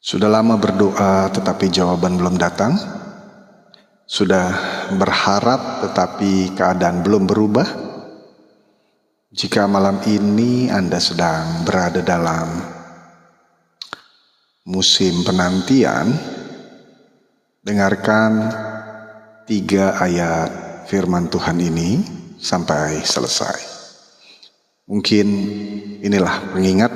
Sudah lama berdoa tetapi jawaban belum datang. Sudah berharap tetapi keadaan belum berubah. Jika malam ini Anda sedang berada dalam musim penantian, dengarkan 3 ayat firman Tuhan ini sampai selesai. Mungkin inilah pengingat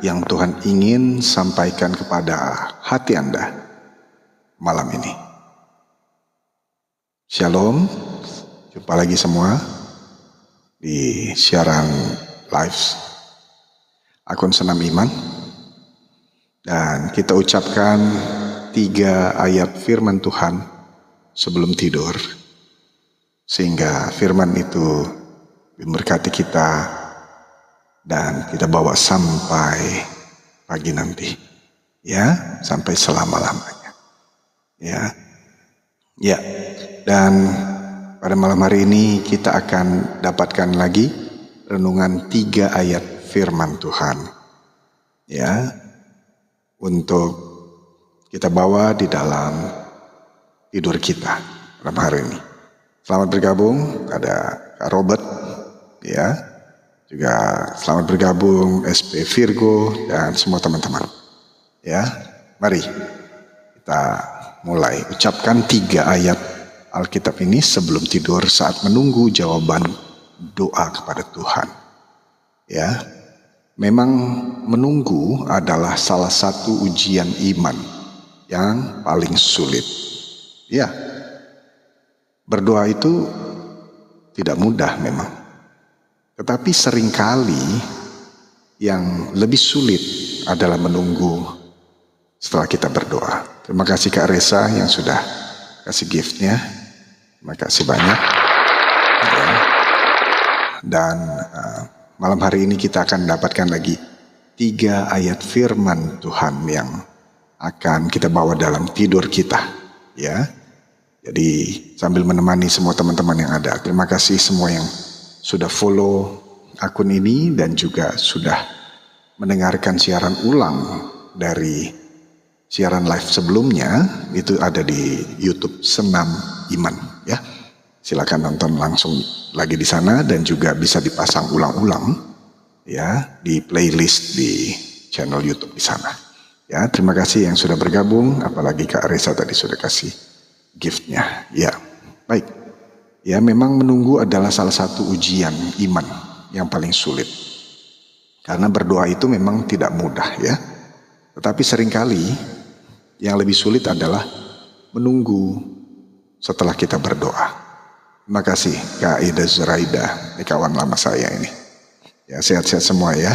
yang Tuhan ingin sampaikan kepada hati Anda malam ini. Shalom, jumpa lagi semua di siaran live akun Senam Iman. Dan kita ucapkan 3 ayat firman Tuhan sebelum tidur, sehingga firman itu memberkati kita dan kita bawa sampai pagi nanti, ya, sampai selama-lamanya, ya. Dan pada malam hari ini kita akan dapatkan lagi renungan 3 ayat firman Tuhan, ya, untuk kita bawa di dalam tidur kita malam hari ini. Selamat bergabung, ada Kak Robert, ya. Juga selamat bergabung SP Virgo dan semua teman-teman. Ya, mari kita mulai ucapkan 3 ayat Alkitab ini sebelum tidur saat menunggu jawaban doa kepada Tuhan. Ya, memang menunggu adalah salah satu ujian iman yang paling sulit. Ya, berdoa itu tidak mudah memang. Tetapi seringkali yang lebih sulit adalah menunggu setelah kita berdoa. Terima kasih Kak Resa yang sudah kasih giftnya. Terima kasih banyak. Dan malam hari ini kita akan mendapatkan lagi 3 ayat firman Tuhan yang akan kita bawa dalam tidur kita. Ya, jadi sambil menemani semua teman-teman yang ada. Terima kasih semua yang sudah follow akun ini dan juga sudah mendengarkan siaran ulang dari siaran live sebelumnya. Itu ada di YouTube Senam Iman, ya. Silakan nonton langsung lagi di sana dan juga bisa dipasang ulang-ulang, ya, di playlist di channel YouTube di sana. Ya, terima kasih yang sudah bergabung, apalagi Kak Resa tadi sudah kasih giftnya. Ya, baik. Ya, memang menunggu adalah salah satu ujian iman yang paling sulit. Karena berdoa itu memang tidak mudah, ya. Tetapi seringkali yang lebih sulit adalah menunggu setelah kita berdoa. Terima kasih Kak Ida Zuraida, ini kawan lama saya ini. Ya, sehat-sehat semua ya.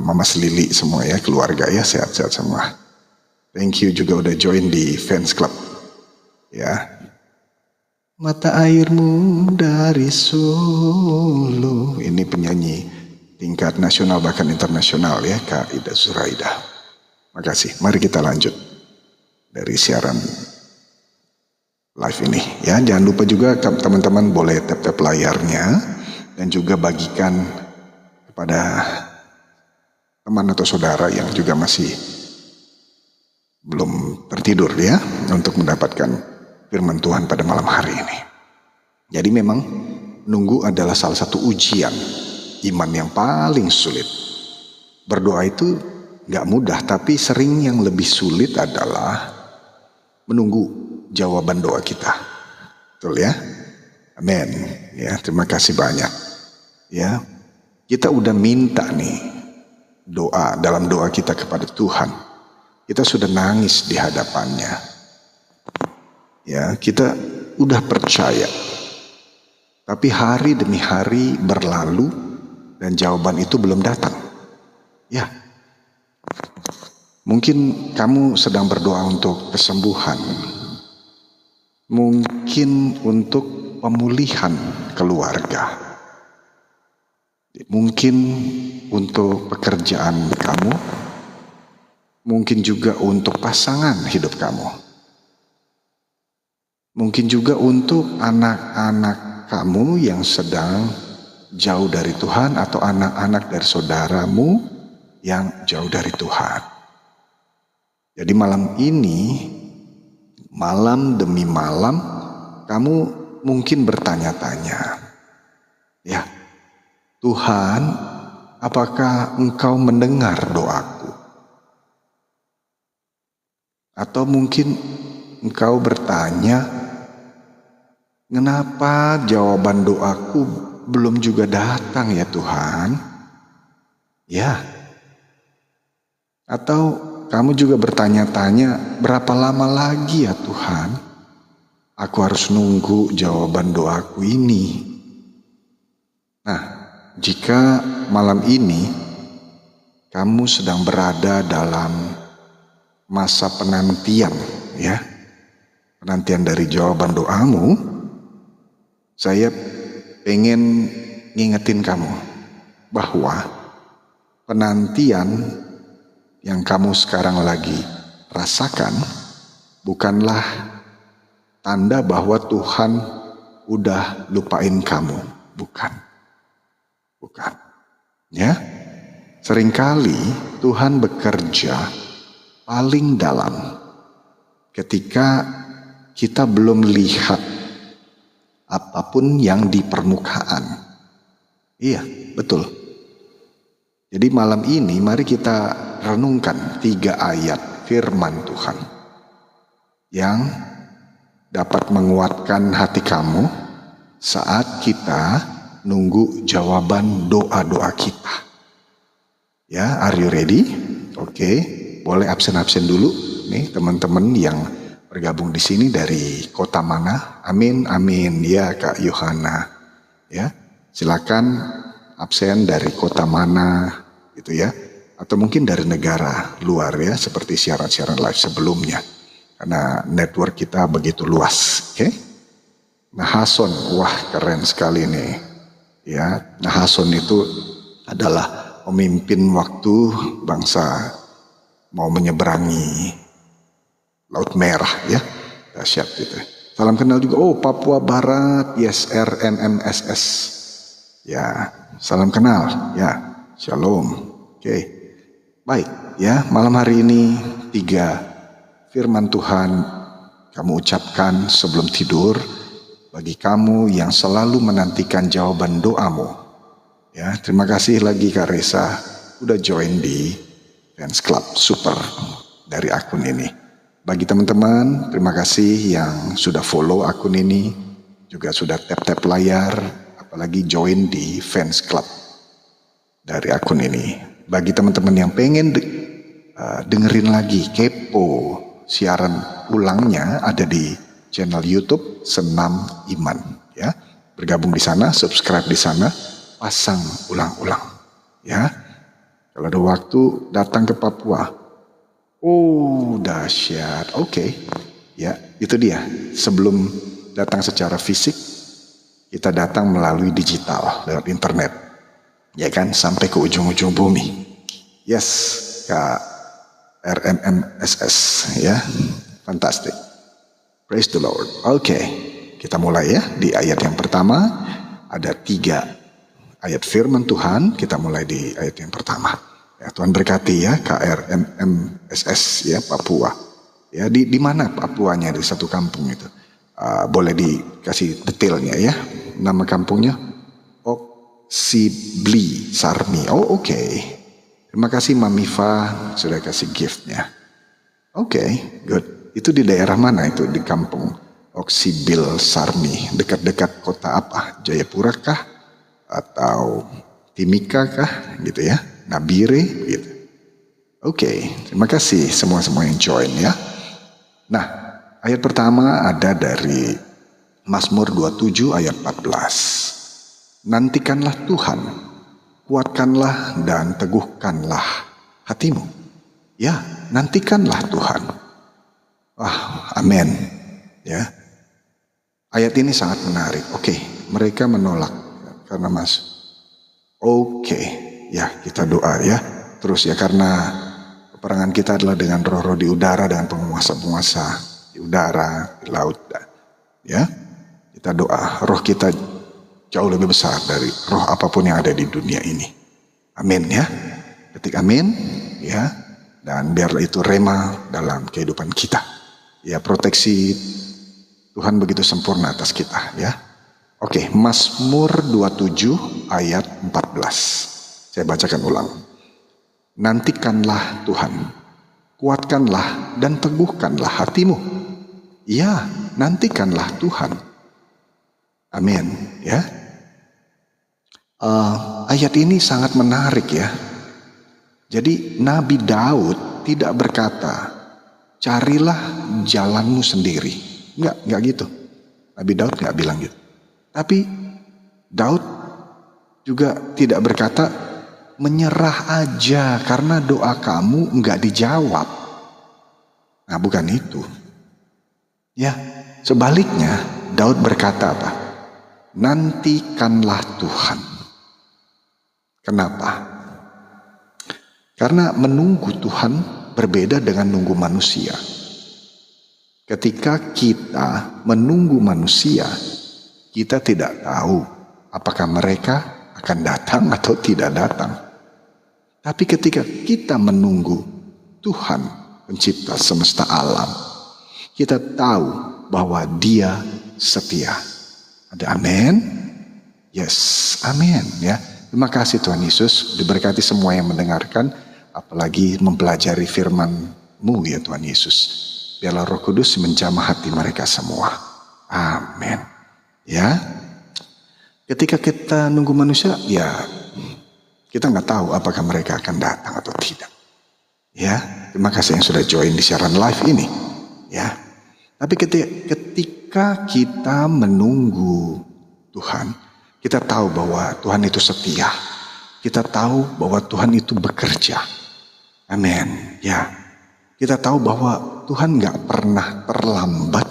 Mama Selili semua ya, keluarga ya, sehat-sehat semua. Thank you juga udah join di fans club. Ya. Mata airmu dari Solo. Ini penyanyi tingkat nasional bahkan internasional ya, Kak Ida Zuraida. Makasih. Mari kita lanjut dari siaran live ini ya. Jangan lupa juga teman-teman boleh tap-tap layarnya dan juga bagikan kepada teman atau saudara yang juga masih belum tertidur ya, untuk mendapatkan firman Tuhan pada malam hari ini. Jadi memang nunggu adalah salah satu ujian iman yang paling sulit. Berdoa itu gak mudah, tapi sering yang lebih sulit adalah menunggu jawaban doa kita. Betul ya? Amin. Ya, terima kasih banyak. Ya, kita udah minta nih doa, dalam doa kita kepada Tuhan. Kita sudah nangis di hadapannya. Ya, kita udah percaya. Tapi hari demi hari berlalu dan jawaban itu belum datang. Ya. Mungkin kamu sedang berdoa untuk kesembuhan. Mungkin untuk pemulihan keluarga. Mungkin untuk pekerjaan kamu. Mungkin juga untuk pasangan hidup kamu. Mungkin juga untuk anak-anak kamu yang sedang jauh dari Tuhan, atau anak-anak dari saudaramu yang jauh dari Tuhan. Jadi malam ini, malam demi malam, kamu mungkin bertanya-tanya, ya Tuhan, apakah Engkau mendengar doaku? Atau mungkin engkau bertanya, kenapa jawaban doaku belum juga datang ya Tuhan? Ya. Atau kamu juga bertanya-tanya, berapa lama lagi ya Tuhan? Aku harus nunggu jawaban doaku ini. Nah, jika malam ini kamu sedang berada dalam masa penantian, ya, penantian dari jawaban doamu, saya pengen ngingetin kamu bahwa penantian yang kamu sekarang lagi rasakan bukanlah tanda bahwa Tuhan udah lupain kamu, bukan. Ya, seringkali Tuhan bekerja paling dalam ketika kita belum lihat apapun yang di permukaan. Iya, betul. Jadi malam ini mari kita renungkan 3 ayat firman Tuhan yang dapat menguatkan hati kamu saat kita nunggu jawaban doa-doa kita. Ya, are you ready? Oke, boleh absen-absen dulu nih teman-teman yang bergabung di sini dari kota mana? Amin, amin. Ya, Kak Yohana. Ya, silakan absen dari kota mana gitu ya. Atau mungkin dari negara luar ya, seperti siaran-siaran live sebelumnya. Karena network kita begitu luas, oke? Nahason, wah keren sekali nih. Ya, Nahason itu adalah pemimpin waktu bangsa mau menyeberangi Laut Merah ya, dahsyat gitu. Salam kenal juga, oh Papua Barat, yes RMMSS. Ya, salam kenal, ya, shalom. Oke, baik ya, malam hari ini 3 firman Tuhan kamu ucapkan sebelum tidur bagi kamu yang selalu menantikan jawaban doamu. Ya, terima kasih lagi Kak Resa udah join di Fans Club Super dari akun ini. Bagi teman-teman, terima kasih yang sudah follow akun ini, juga sudah tap-tap layar, apalagi join di Fans Club dari akun ini. Bagi teman-teman yang pengen dengerin lagi, kepo siaran ulangnya ada di channel YouTube Senam Iman ya. Bergabung di sana, subscribe di sana, pasang ulang-ulang ya. Kalau ada waktu datang ke Papua. Oh, dahsyat. Oke. Ya, itu dia. Sebelum datang secara fisik, kita datang melalui digital lewat internet. Ya kan, sampai ke ujung-ujung bumi. Yes, Kak RMMSS ya. Fantastic. Praise the Lord. Oke, kita mulai ya. Di ayat yang pertama ada 3 ayat firman Tuhan. Kita mulai di ayat yang pertama. Ya, Tuhan berkati ya KRMMSS ya Papua. Ya di mana Papuanya, di satu kampung itu. Boleh dikasih detailnya ya. Nama kampungnya Oksibli Sarmi. Oh oke. Terima kasih Mamifa sudah kasih giftnya. Oke, good. Itu di daerah mana itu, di kampung Oksibil Sarmi, dekat-dekat kota apa? Jayapura kah? Atau Timika kah? Gitu ya, Nabire gitu. Oke, terima kasih semua yang join ya. Nah, ayat pertama ada dari Mazmur 27 ayat 14. Nantikanlah Tuhan, kuatkanlah dan teguhkanlah hatimu. Ya, nantikanlah Tuhan. Amin. Ya. Ayat ini sangat menarik. Oke, mereka menolak karena Oke, ya kita doa ya. Terus ya, karena peperangan kita adalah dengan roh-roh di udara, dengan penguasa-penguasa di udara, di laut. Ya, kita doa. Roh kita jauh lebih besar dari roh apapun yang ada di dunia ini. Amin ya. Ketik amin. Ya. Dan biarlah itu rema dalam kehidupan kita. Ya, proteksi Tuhan begitu sempurna atas kita ya. Oke, Mazmur 27 ayat 14. Saya bacakan ulang. Nantikanlah Tuhan, kuatkanlah dan teguhkanlah hatimu. Ya, nantikanlah Tuhan. Amin ya. Ayat ini sangat menarik ya. Jadi Nabi Daud tidak berkata, carilah jalanmu sendiri. Enggak gitu. Nabi Daud enggak bilang gitu. Tapi Daud juga tidak berkata, menyerah aja karena doa kamu enggak dijawab. Nah, bukan itu. Ya, sebaliknya Daud berkata apa? Nantikanlah Tuhan. Kenapa? Karena menunggu Tuhan berbeda dengan nunggu manusia. Ketika kita menunggu manusia, kita tidak tahu apakah mereka akan datang atau tidak datang. Tapi ketika kita menunggu Tuhan, pencipta semesta alam, kita tahu bahwa Dia setia. Ada amin? Yes, amin ya. Terima kasih Tuhan Yesus, diberkati semua yang mendengarkan, apalagi mempelajari firman-Mu ya Tuhan Yesus. Biarlah Roh Kudus menjamah hati mereka semua. Amin. Ya. Ketika kita nunggu manusia, ya kita nggak tahu apakah mereka akan datang atau tidak. Ya, terima kasih yang sudah join di siaran live ini. Ya. Tapi ketika kita menunggu Tuhan, kita tahu bahwa Tuhan itu setia. Kita tahu bahwa Tuhan itu bekerja. Amin. Ya. Kita tahu bahwa Tuhan gak pernah terlambat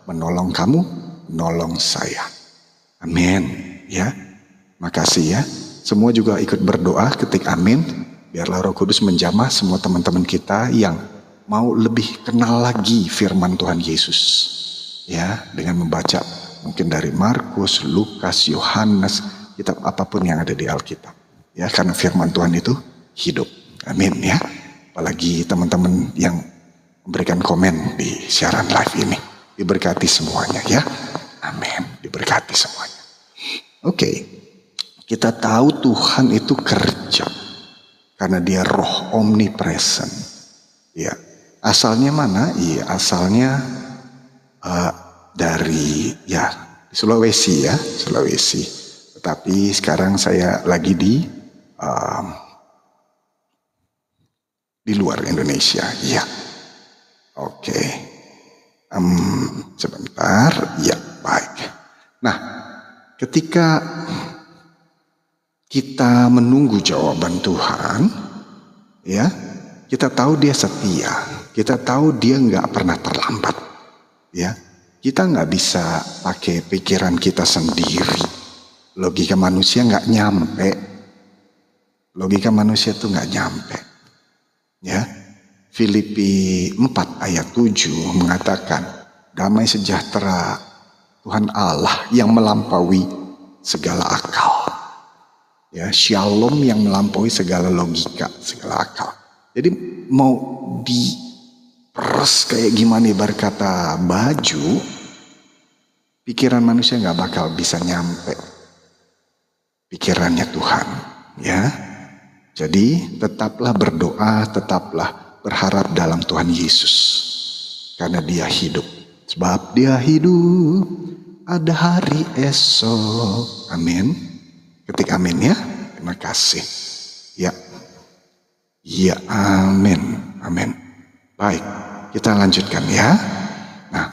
menolong kamu, menolong saya. Amin. Ya. Makasih ya. Semua juga ikut berdoa, ketik amin. Biarlah Roh Kudus menjamah semua teman-teman kita yang mau lebih kenal lagi firman Tuhan Yesus. Ya, dengan membaca mungkin dari Markus, Lukas, Yohanes, kitab apapun yang ada di Alkitab. Ya, karena firman Tuhan itu hidup. Amin ya. Apalagi teman-teman yang memberikan komen di siaran live ini. Diberkati semuanya ya. Amin. Diberkati semuanya. Oke. Kita tahu Tuhan itu kerja. Karena Dia roh omnipresent. Ya. Asalnya mana? Iya, asalnya dari ya Sulawesi ya, Sulawesi. Tetapi sekarang saya lagi di luar Indonesia. Ya, oke. Sebentar. Ya, baik. Nah, ketika kita menunggu jawaban Tuhan, ya, kita tahu Dia setia. Kita tahu Dia nggak pernah terlambat. Ya, kita nggak bisa pakai pikiran kita sendiri. Logika manusia nggak nyampe. Logika manusia tuh nggak nyampe. Ya, Filipi 4 ayat 7 mengatakan, damai sejahtera Tuhan Allah yang melampaui segala akal. Ya, shalom yang melampaui segala logika, segala akal. Jadi mau diperes kayak gimana berkata baju, pikiran manusia nggak bakal bisa nyampe pikirannya Tuhan. Ya, jadi tetaplah berdoa, tetaplah berharap dalam Tuhan Yesus, karena Dia hidup. Sebab Dia hidup, ada hari esok. Amin. Ketik amin ya. Terima kasih. Ya. Ya, amin. Amin. Baik, kita lanjutkan ya. Nah,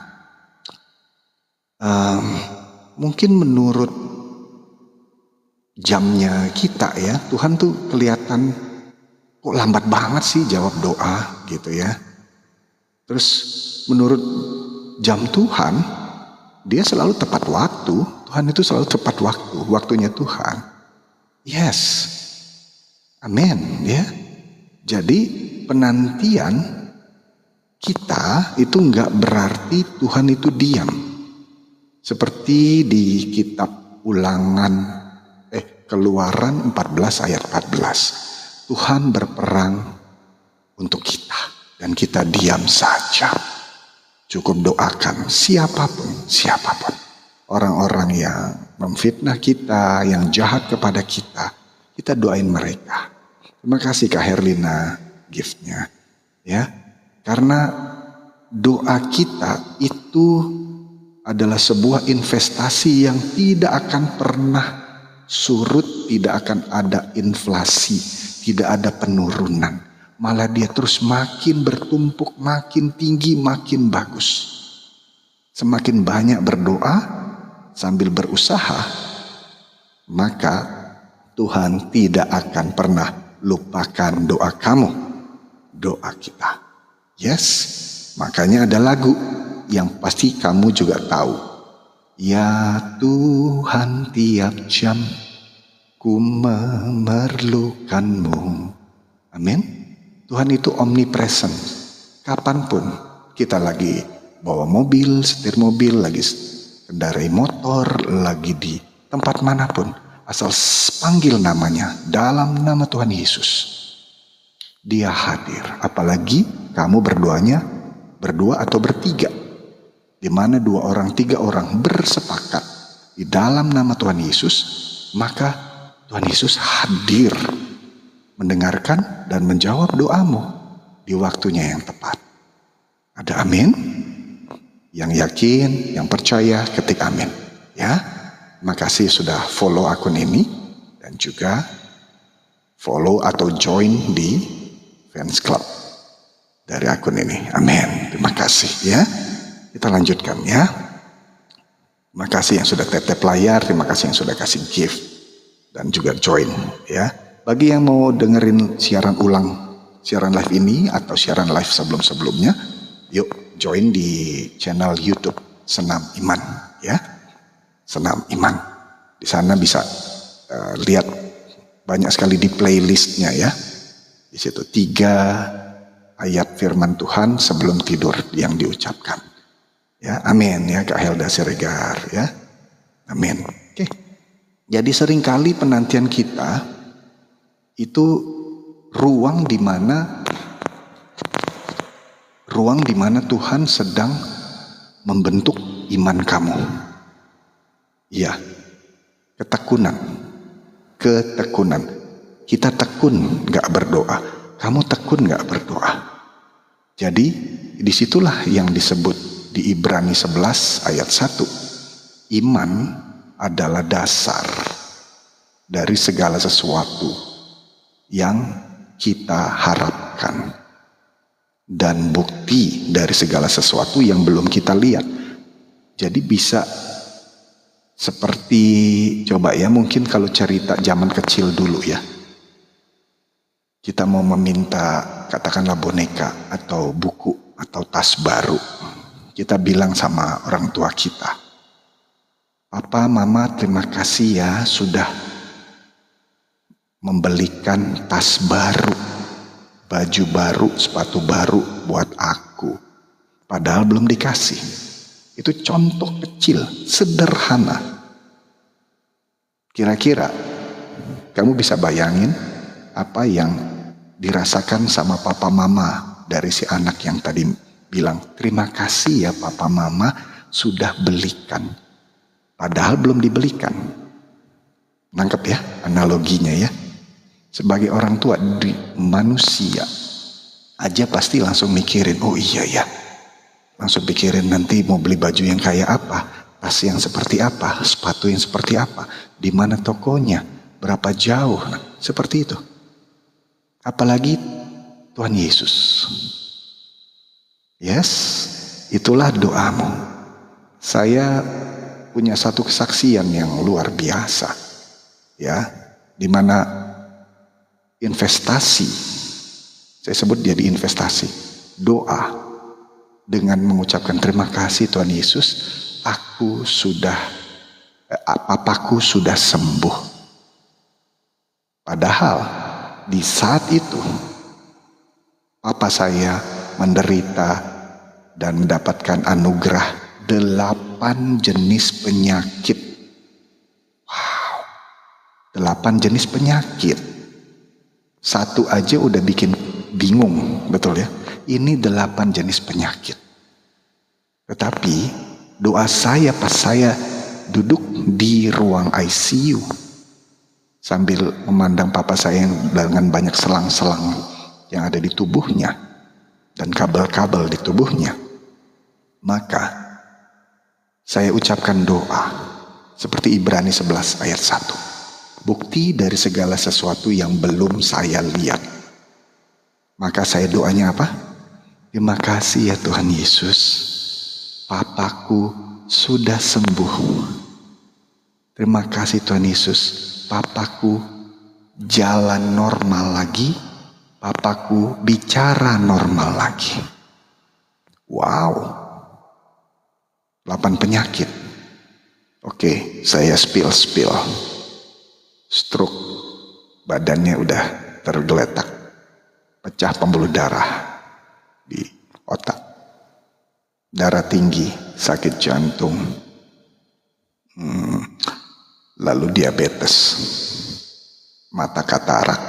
mungkin menurut jamnya kita ya, Tuhan tuh kelihatan kok lambat banget sih jawab doa gitu ya. Terus menurut jam Tuhan, Dia selalu tepat waktu. Tuhan itu selalu tepat waktu, waktunya Tuhan. Yes. Amin ya. Jadi penantian kita itu enggak berarti Tuhan itu diam. Seperti di kitab Keluaran 14 ayat 14. Tuhan berperang untuk kita. Dan kita diam saja. Cukup doakan siapapun. Orang-orang yang memfitnah kita, yang jahat kepada kita, kita doain mereka. Terima kasih Kak Herlina giftnya. Ya, karena doa kita itu adalah sebuah investasi yang tidak akan pernah surut, tidak akan ada inflasi, tidak ada penurunan. Malah dia terus makin bertumpuk, makin tinggi, makin bagus. Semakin banyak berdoa sambil berusaha, maka Tuhan tidak akan pernah lupakan doa kamu, doa kita. Yes, makanya ada lagu yang pasti kamu juga tahu. Ya Tuhan, tiap jam ku memerlukanmu. Amin. Tuhan itu omnipresent. Kapanpun kita lagi bawa mobil, setir mobil, lagi kendarai motor, lagi di tempat manapun, asal panggil namanya, dalam nama Tuhan Yesus, Dia hadir. Apalagi kamu berdua atau bertiga, di mana 2 orang 3 orang bersepakat di dalam nama Tuhan Yesus, maka Tuhan Yesus hadir, mendengarkan dan menjawab doamu di waktunya yang tepat. Ada amin? Yang yakin, yang percaya, ketik amin. Ya, makasih sudah follow akun ini dan juga follow atau join di fans club dari akun ini. Amin. Terima kasih ya. Kita lanjutkan ya. Terima kasih yang sudah tap layar, terima kasih yang sudah kasih gift dan juga join ya. Bagi yang mau dengerin siaran ulang, siaran live ini atau siaran live sebelum-sebelumnya, yuk join di channel YouTube Senam Iman ya. Senam Iman. Di sana bisa lihat banyak sekali di playlistnya ya. Di situ 3 ayat firman Tuhan sebelum tidur yang diucapkan. Ya, amin ya Kak Helda Siregar ya. Amin. Oke. Jadi seringkali penantian kita itu ruang di mana Tuhan sedang membentuk iman kamu. Ya, ketekunan. Kita tekun gak berdoa. Kamu tekun gak berdoa. Jadi disitulah yang disebut di Ibrani 11 ayat 1. Iman adalah dasar dari segala sesuatu yang kita harapkan dan bukti dari segala sesuatu yang belum kita lihat. Jadi bisa seperti, coba ya, mungkin kalau cerita zaman kecil dulu ya, kita mau meminta katakanlah boneka atau buku atau tas baru, kita bilang sama orang tua kita, Papa, Mama, terima kasih ya sudah membelikan tas baru, baju baru, sepatu baru buat aku. Padahal belum dikasih. Itu contoh kecil, sederhana. Kira-kira kamu bisa bayangin apa yang dirasakan sama papa mama dari si anak yang tadi bilang, terima kasih ya papa mama sudah belikan. Padahal belum dibelikan. Nangkep ya analoginya ya. Sebagai orang tua di manusia aja pasti langsung mikirin, oh iya ya. Langsung pikirin nanti mau beli baju yang kayak apa, tas yang seperti apa, sepatu yang seperti apa, di mana tokonya, berapa jauh, nah, seperti itu. Apalagi Tuhan Yesus. Yes, itulah doamu. Saya punya satu kesaksian yang luar biasa, ya, di mana investasi, saya sebut dia di investasi, doa dengan mengucapkan terima kasih Tuhan Yesus, papaku sudah sembuh. Padahal di saat itu papa saya menderita dan mendapatkan anugerah 8 jenis penyakit. Wow, 8 jenis penyakit. Satu aja udah bikin bingung, betul ya? Ini 8 jenis penyakit. Tetapi doa saya pas saya duduk di ruang ICU sambil memandang papa saya yang dengan banyak selang-selang yang ada di tubuhnya dan kabel-kabel di tubuhnya, maka saya ucapkan doa seperti Ibrani 11 ayat 1. Bukti dari segala sesuatu yang belum saya lihat. Maka saya doanya apa? Terima kasih ya Tuhan Yesus, papaku sudah sembuh. Terima kasih Tuhan Yesus, papaku jalan normal lagi, papaku bicara normal lagi. Wow, 8 penyakit. Oke, saya spill. Stroke, badannya udah tergeletak, pecah pembuluh darah di otak, darah tinggi, sakit jantung, lalu diabetes, mata katarak,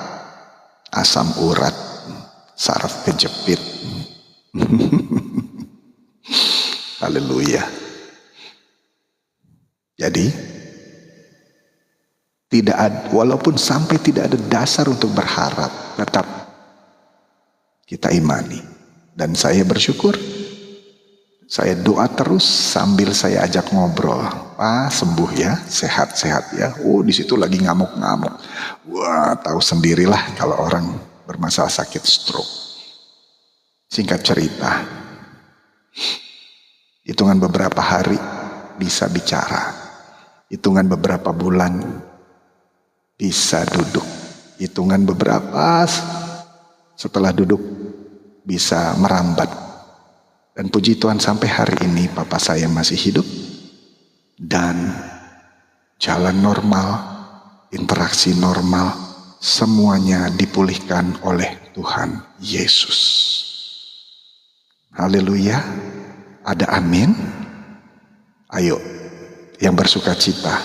asam urat, saraf kejepit. Haleluya. Jadi walaupun sampai tidak ada dasar untuk berharap, tetap kita imani. Dan saya bersyukur, saya doa terus sambil saya ajak ngobrol. Sembuh ya, sehat-sehat ya. Di situ lagi ngamuk-ngamuk. Wah, tahu sendirilah kalau orang bermasalah sakit stroke. Singkat cerita, hitungan beberapa hari bisa bicara, hitungan beberapa bulan bisa duduk, hitungan beberapa setelah duduk bisa merambat. Dan puji Tuhan sampai hari ini papa saya masih hidup dan jalan normal, interaksi normal, semuanya dipulihkan oleh Tuhan Yesus. Haleluya. Ada amin? Ayo, yang bersuka cita,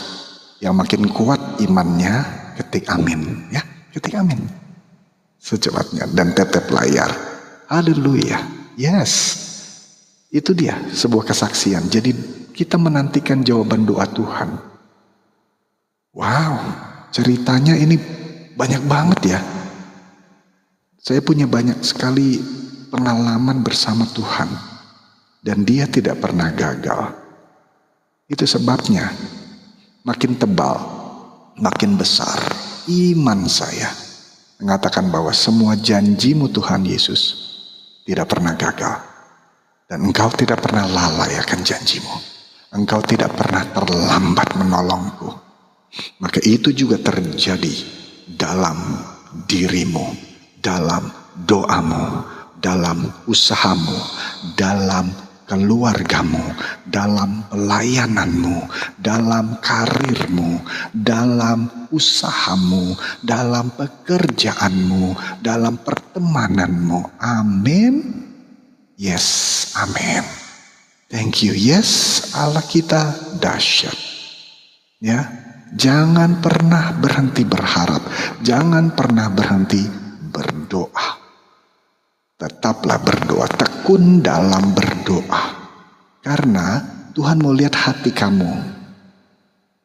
yang makin kuat imannya, ketik amin ya, ketik amin secepatnya dan tap layar. Haleluya. Yes, itu dia sebuah kesaksian. Jadi kita menantikan jawaban doa Tuhan. Wow, ceritanya ini banyak banget ya. Saya punya banyak sekali pengalaman bersama Tuhan dan Dia tidak pernah gagal. Itu sebabnya makin tebal, makin besar iman saya mengatakan bahwa semua janjimu Tuhan Yesus tidak pernah gagal. Dan Engkau tidak pernah lalai akan janjimu. Engkau tidak pernah terlambat menolongku. Maka itu juga terjadi dalam dirimu, dalam doamu, dalam usahamu, dalam keluargamu, dalam pelayananmu, dalam karirmu, dalam usahamu, dalam pekerjaanmu, dalam pertemananmu. Amin. Yes, amin. Thank you. Yes, Allah kita dahsyat. Ya, jangan pernah berhenti berharap, jangan pernah berhenti berdoa. Tetaplah berdoa, tekun dalam berdoa. Karena Tuhan mau lihat hati kamu.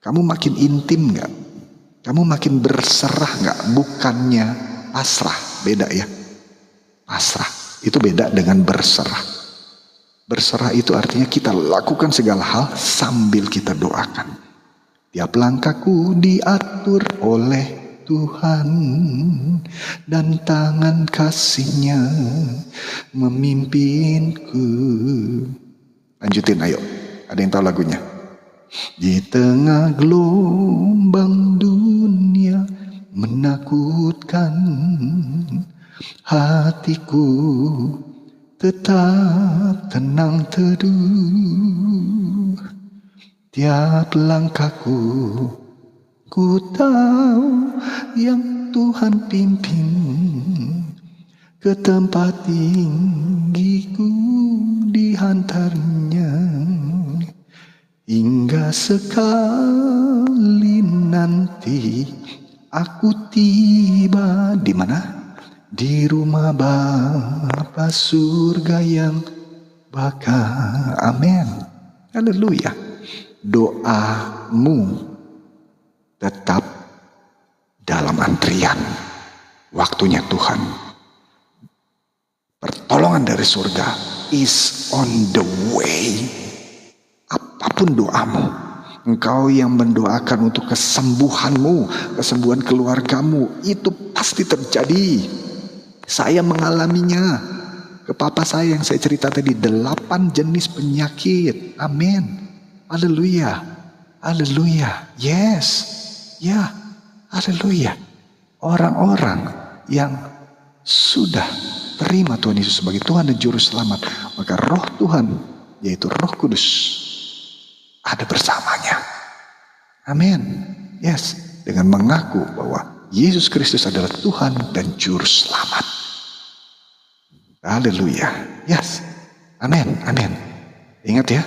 Kamu makin intim gak? Kamu makin berserah gak? Bukannya pasrah, beda ya. Pasrah, itu beda dengan berserah. Berserah itu artinya kita lakukan segala hal sambil kita doakan. Tiap langkahku diatur oleh Tuhan dan tangan kasih-Nya memimpinku. Lanjutin ayo. Ada yang tahu lagunya? Di tengah gelombang dunia menakutkan, hatiku tetap tenang teduh. Tiap langkahku ku tahu yang Tuhan pimpin ke tempat tinggiku dihantarnya. Hingga sekali nanti aku tiba di mana? di rumah Bapa surga yang bakal. Amin. Haleluya. Doamu tetap dalam antrian. Waktunya Tuhan. Pertolongan dari surga is on the way. Apapun doamu, engkau yang mendoakan untuk kesembuhanmu, kesembuhan keluargamu, itu pasti terjadi. Saya mengalaminya. Ke papa saya yang saya cerita tadi, 8 jenis penyakit. Amin. Haleluya. Haleluya. Yes. Ya. Haleluya. Orang-orang yang sudah terima Tuhan Yesus sebagai Tuhan dan Juru Selamat, maka Roh Tuhan, yaitu Roh Kudus, ada bersamanya. Amin. Yes. Dengan mengaku bahwa Yesus Kristus adalah Tuhan dan Juru Selamat. Haleluya. Yes. Amin. Amin. Ingat ya,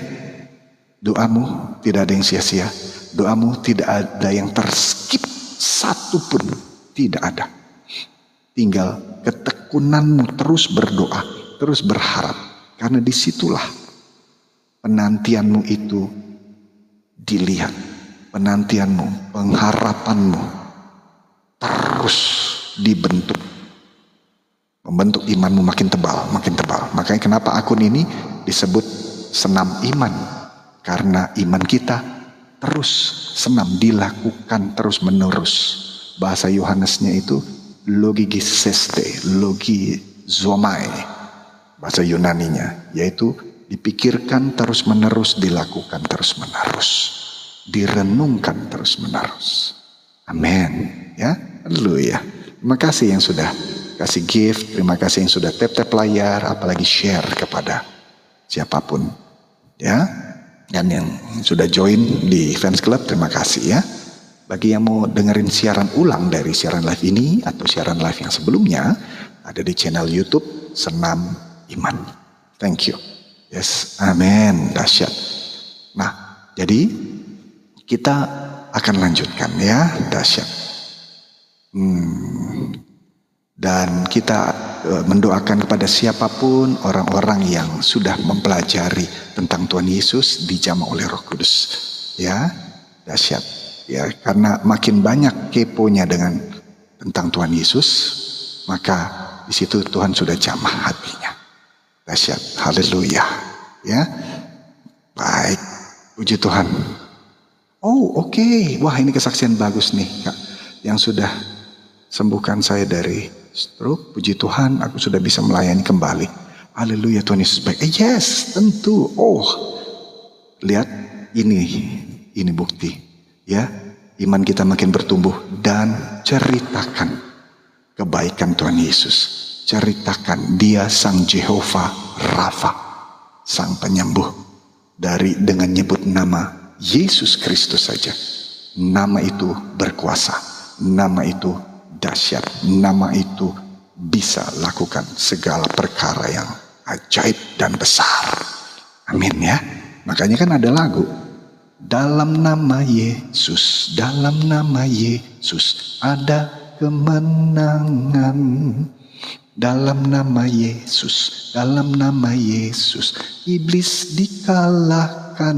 doamu tidak ada yang sia-sia. Doamu tidak ada yang terskip satupun. Tidak ada. Tinggal ketekunanmu terus berdoa, terus berharap. Karena disitulah penantianmu itu dilihat. Penantianmu, pengharapanmu terus dibentuk. Membentuk imanmu makin tebal, makin tebal. Makanya kenapa akun ini disebut senam iman. Karena iman kita terus senam, dilakukan terus menerus. Bahasa Yohanesnya itu logigiseste, logizomai, bahasa Yunaninya, yaitu dipikirkan terus menerus, dilakukan terus menerus, direnungkan terus menerus. Amin. Ya, haleluya. Terima kasih yang sudah kasih gift, terima kasih yang sudah tap layar, apalagi share kepada siapapun. Ya, dan yang sudah join di fans club, terima kasih ya. Bagi yang mau dengerin siaran ulang dari siaran live ini atau siaran live yang sebelumnya, ada di channel YouTube Senam Iman. Thank you. Yes, amin. Dahsyat. Nah, jadi kita akan lanjutkan ya, dahsyat. Dan kita mendoakan kepada siapapun orang-orang yang sudah mempelajari tentang Tuhan Yesus dijamah oleh Roh Kudus. Ya, dahsyat. Ya, karena makin banyak keponya tentang Tuhan Yesus, maka di situ Tuhan sudah jamah hatinya. Dahsyat. Haleluya. Ya. Baik. Puji Tuhan. Oh, oke. Wah, ini kesaksian bagus nih, Kak. Yang sudah sembuhkan saya dari stroke. Puji Tuhan, aku sudah bisa melayani kembali. Haleluya, Tuhan Yesus baik. Yes, tentu. Oh. Lihat ini bukti. Ya, iman kita makin bertumbuh dan ceritakan kebaikan Tuhan Yesus. Ceritakan dia Sang Jehovah Rafa, Sang Penyembuh. Dengan nyebut nama Yesus Kristus saja. Nama itu berkuasa. Nama itu dahsyat. Nama itu bisa lakukan segala perkara yang ajaib dan besar. Amin ya. Makanya kan ada lagu. Dalam nama Yesus, dalam nama Yesus ada kemenangan. Dalam nama Yesus, dalam nama Yesus iblis dikalahkan.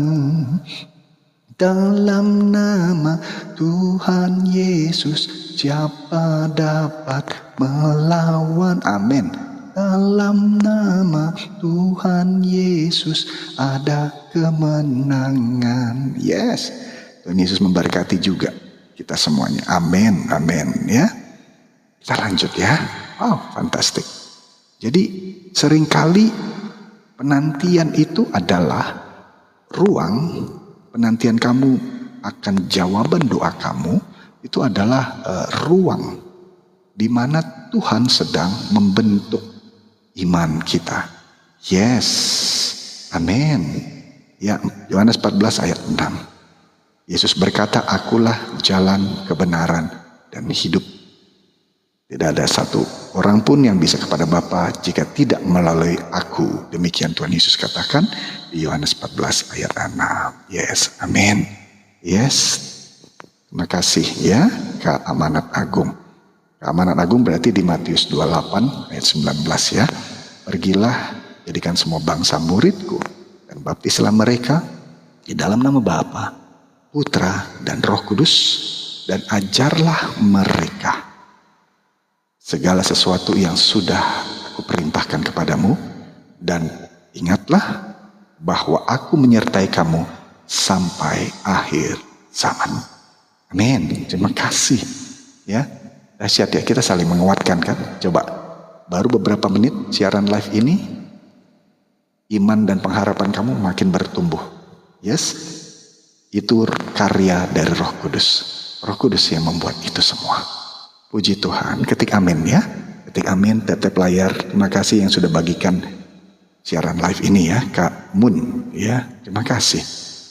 Dalam nama Tuhan Yesus siapa dapat melawan? Amin. Dalam nama Tuhan Yesus ada kemenangan. Yes. Tuhan Yesus memberkati juga kita semuanya. Amin. Amin ya. Kita lanjut ya. Oh, fantastik. Jadi seringkali penantian itu adalah ruang penantian kamu akan jawaban doa kamu. Itu adalah ruang di mana Tuhan sedang membentuk iman kita. Yes. Amin. Ya, Yohanes 14 ayat 6. Yesus berkata, akulah jalan kebenaran dan hidup. Tidak ada satu orang pun yang bisa kepada Bapa jika tidak melalui aku. Demikian Tuhan Yesus katakan di Yohanes 14 ayat 6. Yes. Amin. Yes. Terima kasih ya, Kak Amanat Agung. Keamanan agung berarti di Matius 28 ayat 19 ya. Pergilah, jadikan semua bangsa muridku, dan baptislah mereka di dalam nama Bapa, Putra, dan Roh Kudus, dan ajarlah mereka segala sesuatu yang sudah aku perintahkan kepadamu, dan ingatlah bahwa aku menyertai kamu sampai akhir zaman. Amin. Terima kasih ya. Dahsyat ya, kita saling menguatkan kan. Coba, baru beberapa menit siaran live ini, iman dan pengharapan kamu makin bertumbuh. Yes, itu karya dari Roh Kudus. Roh Kudus yang membuat itu semua. Puji Tuhan. Ketik amin ya. Ketik amin, tetep layar. Terima kasih yang sudah bagikan siaran live ini ya, Kak Mun ya. Terima kasih.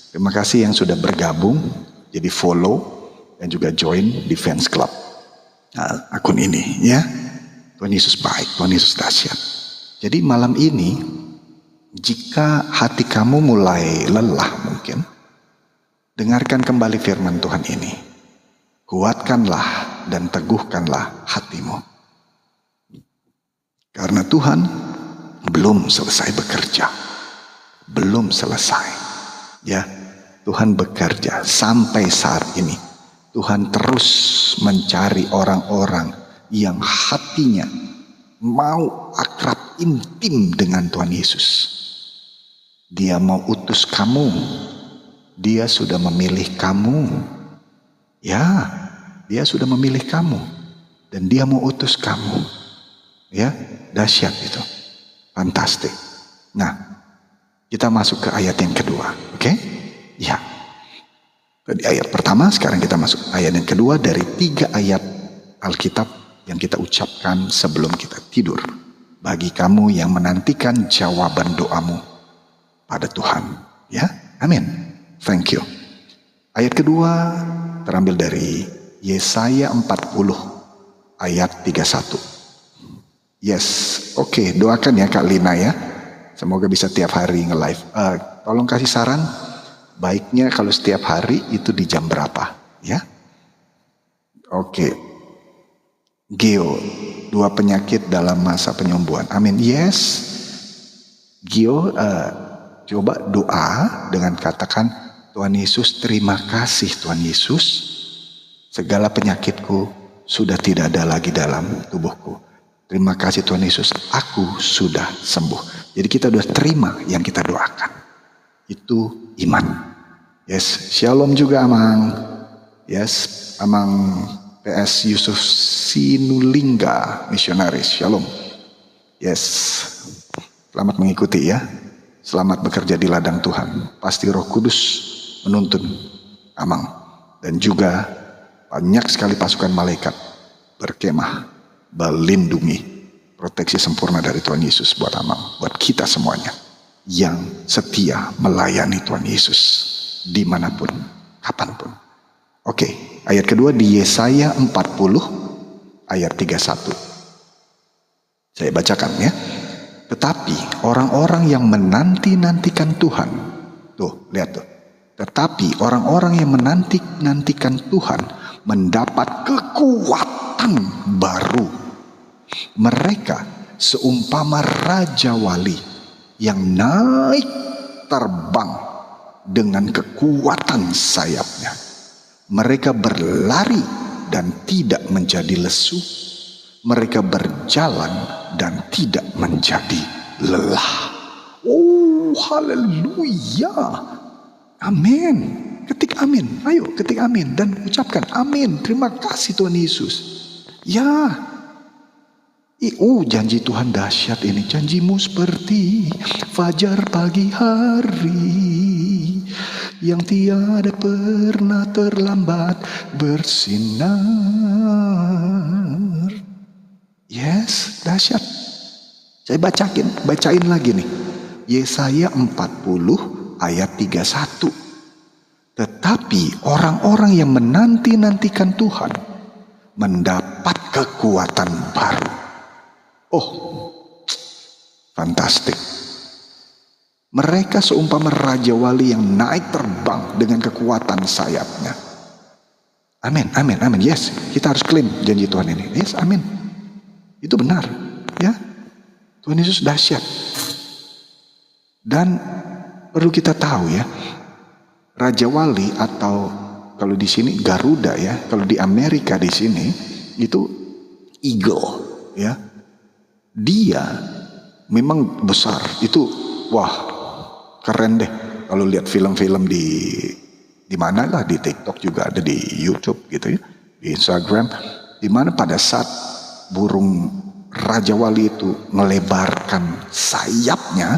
Terima kasih yang sudah bergabung, jadi follow dan juga join di fans club akun ini ya. Tuhan Yesus baik, Tuhan Yesus dahsyat. Jadi malam ini, jika hati kamu mulai lelah mungkin, dengarkan kembali firman Tuhan ini. Kuatkanlah dan teguhkanlah hatimu. Karena Tuhan belum selesai bekerja. Belum selesai. Ya, Tuhan bekerja sampai saat ini. Tuhan terus mencari orang-orang yang hatinya mau akrab intim dengan Tuhan Yesus. Dia mau utus kamu. Dia sudah memilih kamu. Ya, dia sudah memilih kamu. Dan dia mau utus kamu. Ya, dahsyat itu. Fantastik. Nah, kita masuk ke ayat yang kedua. Oke? Ya. Tadi ayat pertama, sekarang kita masuk ayat yang kedua dari 3 ayat Alkitab yang kita ucapkan sebelum kita tidur. Bagi kamu yang menantikan jawaban doamu pada Tuhan. Ya, amin. Thank you. Ayat kedua terambil dari Yesaya 40 ayat 31. Yes, oke, doakan ya Kak Lina ya. Semoga bisa tiap hari nge-live. Tolong kasih saran. Baiknya kalau setiap hari itu di jam berapa ya? Oke. Gio, 2 penyakit dalam masa penyembuhan. Amin. Yes. Gio, coba doa dengan katakan, Tuhan Yesus, terima kasih Tuhan Yesus. Segala penyakitku sudah tidak ada lagi dalam tubuhku. Terima kasih Tuhan Yesus, aku sudah sembuh. Jadi kita sudah terima yang kita doakan. Itu iman. Yes, shalom juga Amang. Yes, Amang PS Yusuf Sinulingga, misionaris. Shalom. Yes, selamat mengikuti ya. Selamat bekerja di ladang Tuhan. Pasti Roh Kudus menuntun Amang. Dan juga banyak sekali pasukan malaikat berkemah, melindungi, proteksi sempurna dari Tuhan Yesus buat Amang, buat kita semuanya yang setia melayani Tuhan Yesus dimanapun, kapanpun. Oke, ayat kedua di Yesaya 40 ayat 31. Saya bacakan ya. Tetapi orang-orang yang menanti-nantikan Tuhan, tuh lihat tuh. Tetapi orang-orang yang menanti-nantikan Tuhan mendapat kekuatan baru. Mereka seumpama raja wali yang naik terbang dengan kekuatan sayapnya. Mereka berlari dan tidak menjadi lesu. Mereka berjalan dan tidak menjadi lelah. Oh, haleluya. Amin. Ketik amin. Ayo ketik amin dan ucapkan amin. Terima kasih Tuhan Yesus. Ya. Janji Tuhan dahsyat ini. Janjimu seperti fajar pagi hari yang tiada pernah terlambat bersinar. Yes, dahsyat. Saya bacain lagi nih. Yesaya 40 ayat 31. Tetapi orang-orang yang menanti-nantikan Tuhan mendapat kekuatan baru. Oh, fantastik. Mereka seumpama raja wali yang naik terbang dengan kekuatan sayapnya. Amin, amin, amin. Yes, kita harus klaim janji Tuhan ini. Yes, amin. Itu benar, ya. Tuhan Yesus dahsyat. Dan perlu kita tahu ya, Raja Wali atau kalau di sini Garuda ya, kalau di Amerika di sini itu eagle ya. Dia memang besar. Itu wah, keren deh. Kalau lihat film-film di mana lah, di TikTok juga ada, di YouTube gitu ya, di Instagram, di mana pada saat burung Raja Wali itu melebarkan sayapnya,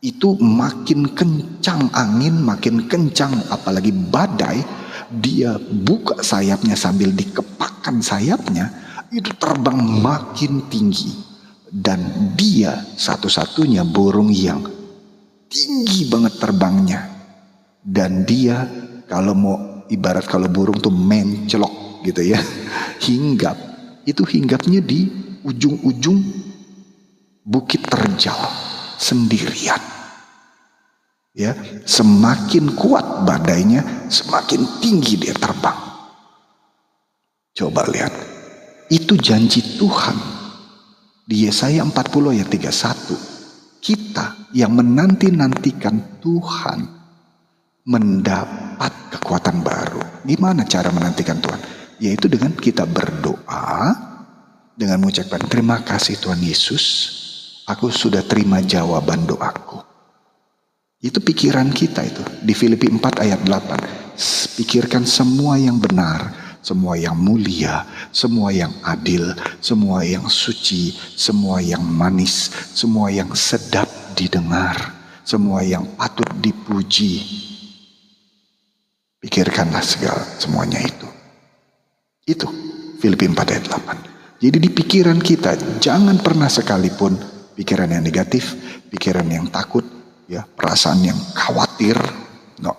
itu makin kencang angin, makin kencang apalagi badai, dia buka sayapnya sambil dikepakkan sayapnya, itu terbang makin tinggi. Dan dia satu-satunya burung yang tinggi banget terbangnya. Dan dia kalau mau ibarat kalau burung tuh mencelok gitu ya, hinggap. Itu hinggapnya di ujung-ujung Bukit Terjal sendirian. Ya, semakin kuat badainya, semakin tinggi dia terbang. Coba lihat. Itu janji Tuhan. Di Yesaya 40 ayat 31. Kita yang menanti-nantikan Tuhan mendapat kekuatan baru. Gimana cara menantikan Tuhan? Yaitu dengan kita berdoa, dengan mengucapkan terima kasih Tuhan Yesus, aku sudah terima jawaban doaku. Itu pikiran kita itu. Di Filipi 4 ayat 8. Pikirkan semua yang benar, semua yang mulia, semua yang adil, semua yang suci, semua yang manis, semua yang sedap didengar, semua yang patut dipuji. Pikirkanlah segala semuanya itu. Itu Filipi 4 ayat 8. Jadi di pikiran kita jangan pernah sekalipun pikiran yang negatif, pikiran yang takut, ya, perasaan yang khawatir. No.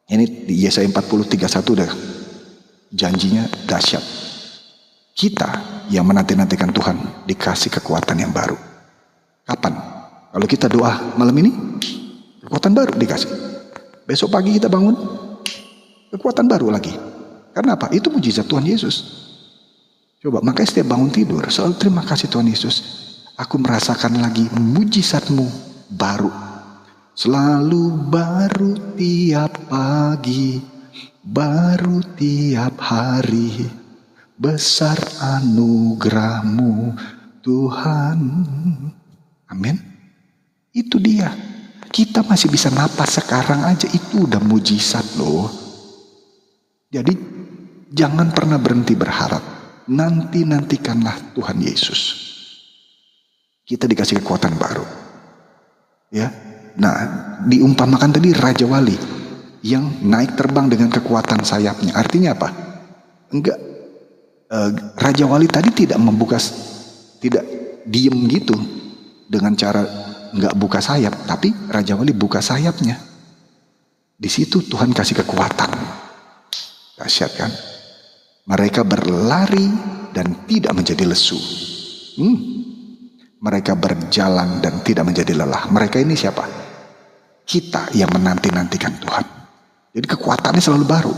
Ini di Yesaya 40:31 udah janjinya dahsyat. Kita yang menanti-nantikan Tuhan dikasih kekuatan yang baru. Kapan? Kalau kita doa malam ini, kekuatan baru dikasih. Besok pagi kita bangun, kekuatan baru lagi. Karena apa? Itu mujizat Tuhan Yesus. Coba, makanya setiap bangun tidur selalu terima kasih Tuhan Yesus. Aku merasakan lagi mujizat-Mu baru. Selalu baru tiap pagi, baru tiap hari. Besar anugerah-Mu Tuhan. Amin. Itu dia. Kita masih bisa napas sekarang aja, itu udah mujizat loh. Jadi jangan pernah berhenti berharap. Nantikanlah Tuhan Yesus. Kita dikasih kekuatan baru. Ya. Nah, diumpamakan tadi Raja Wali yang naik terbang dengan kekuatan sayapnya. Artinya apa? Enggak, Raja Wali tadi tidak diem gitu dengan cara enggak buka sayap, tapi Raja Wali buka sayapnya. Di situ Tuhan kasih kekuatan. Dahsyat kan? Mereka berlari dan tidak menjadi lesu. Mereka berjalan dan tidak menjadi lelah. Mereka ini siapa? Kita yang menanti-nantikan Tuhan. Jadi kekuatannya selalu baru.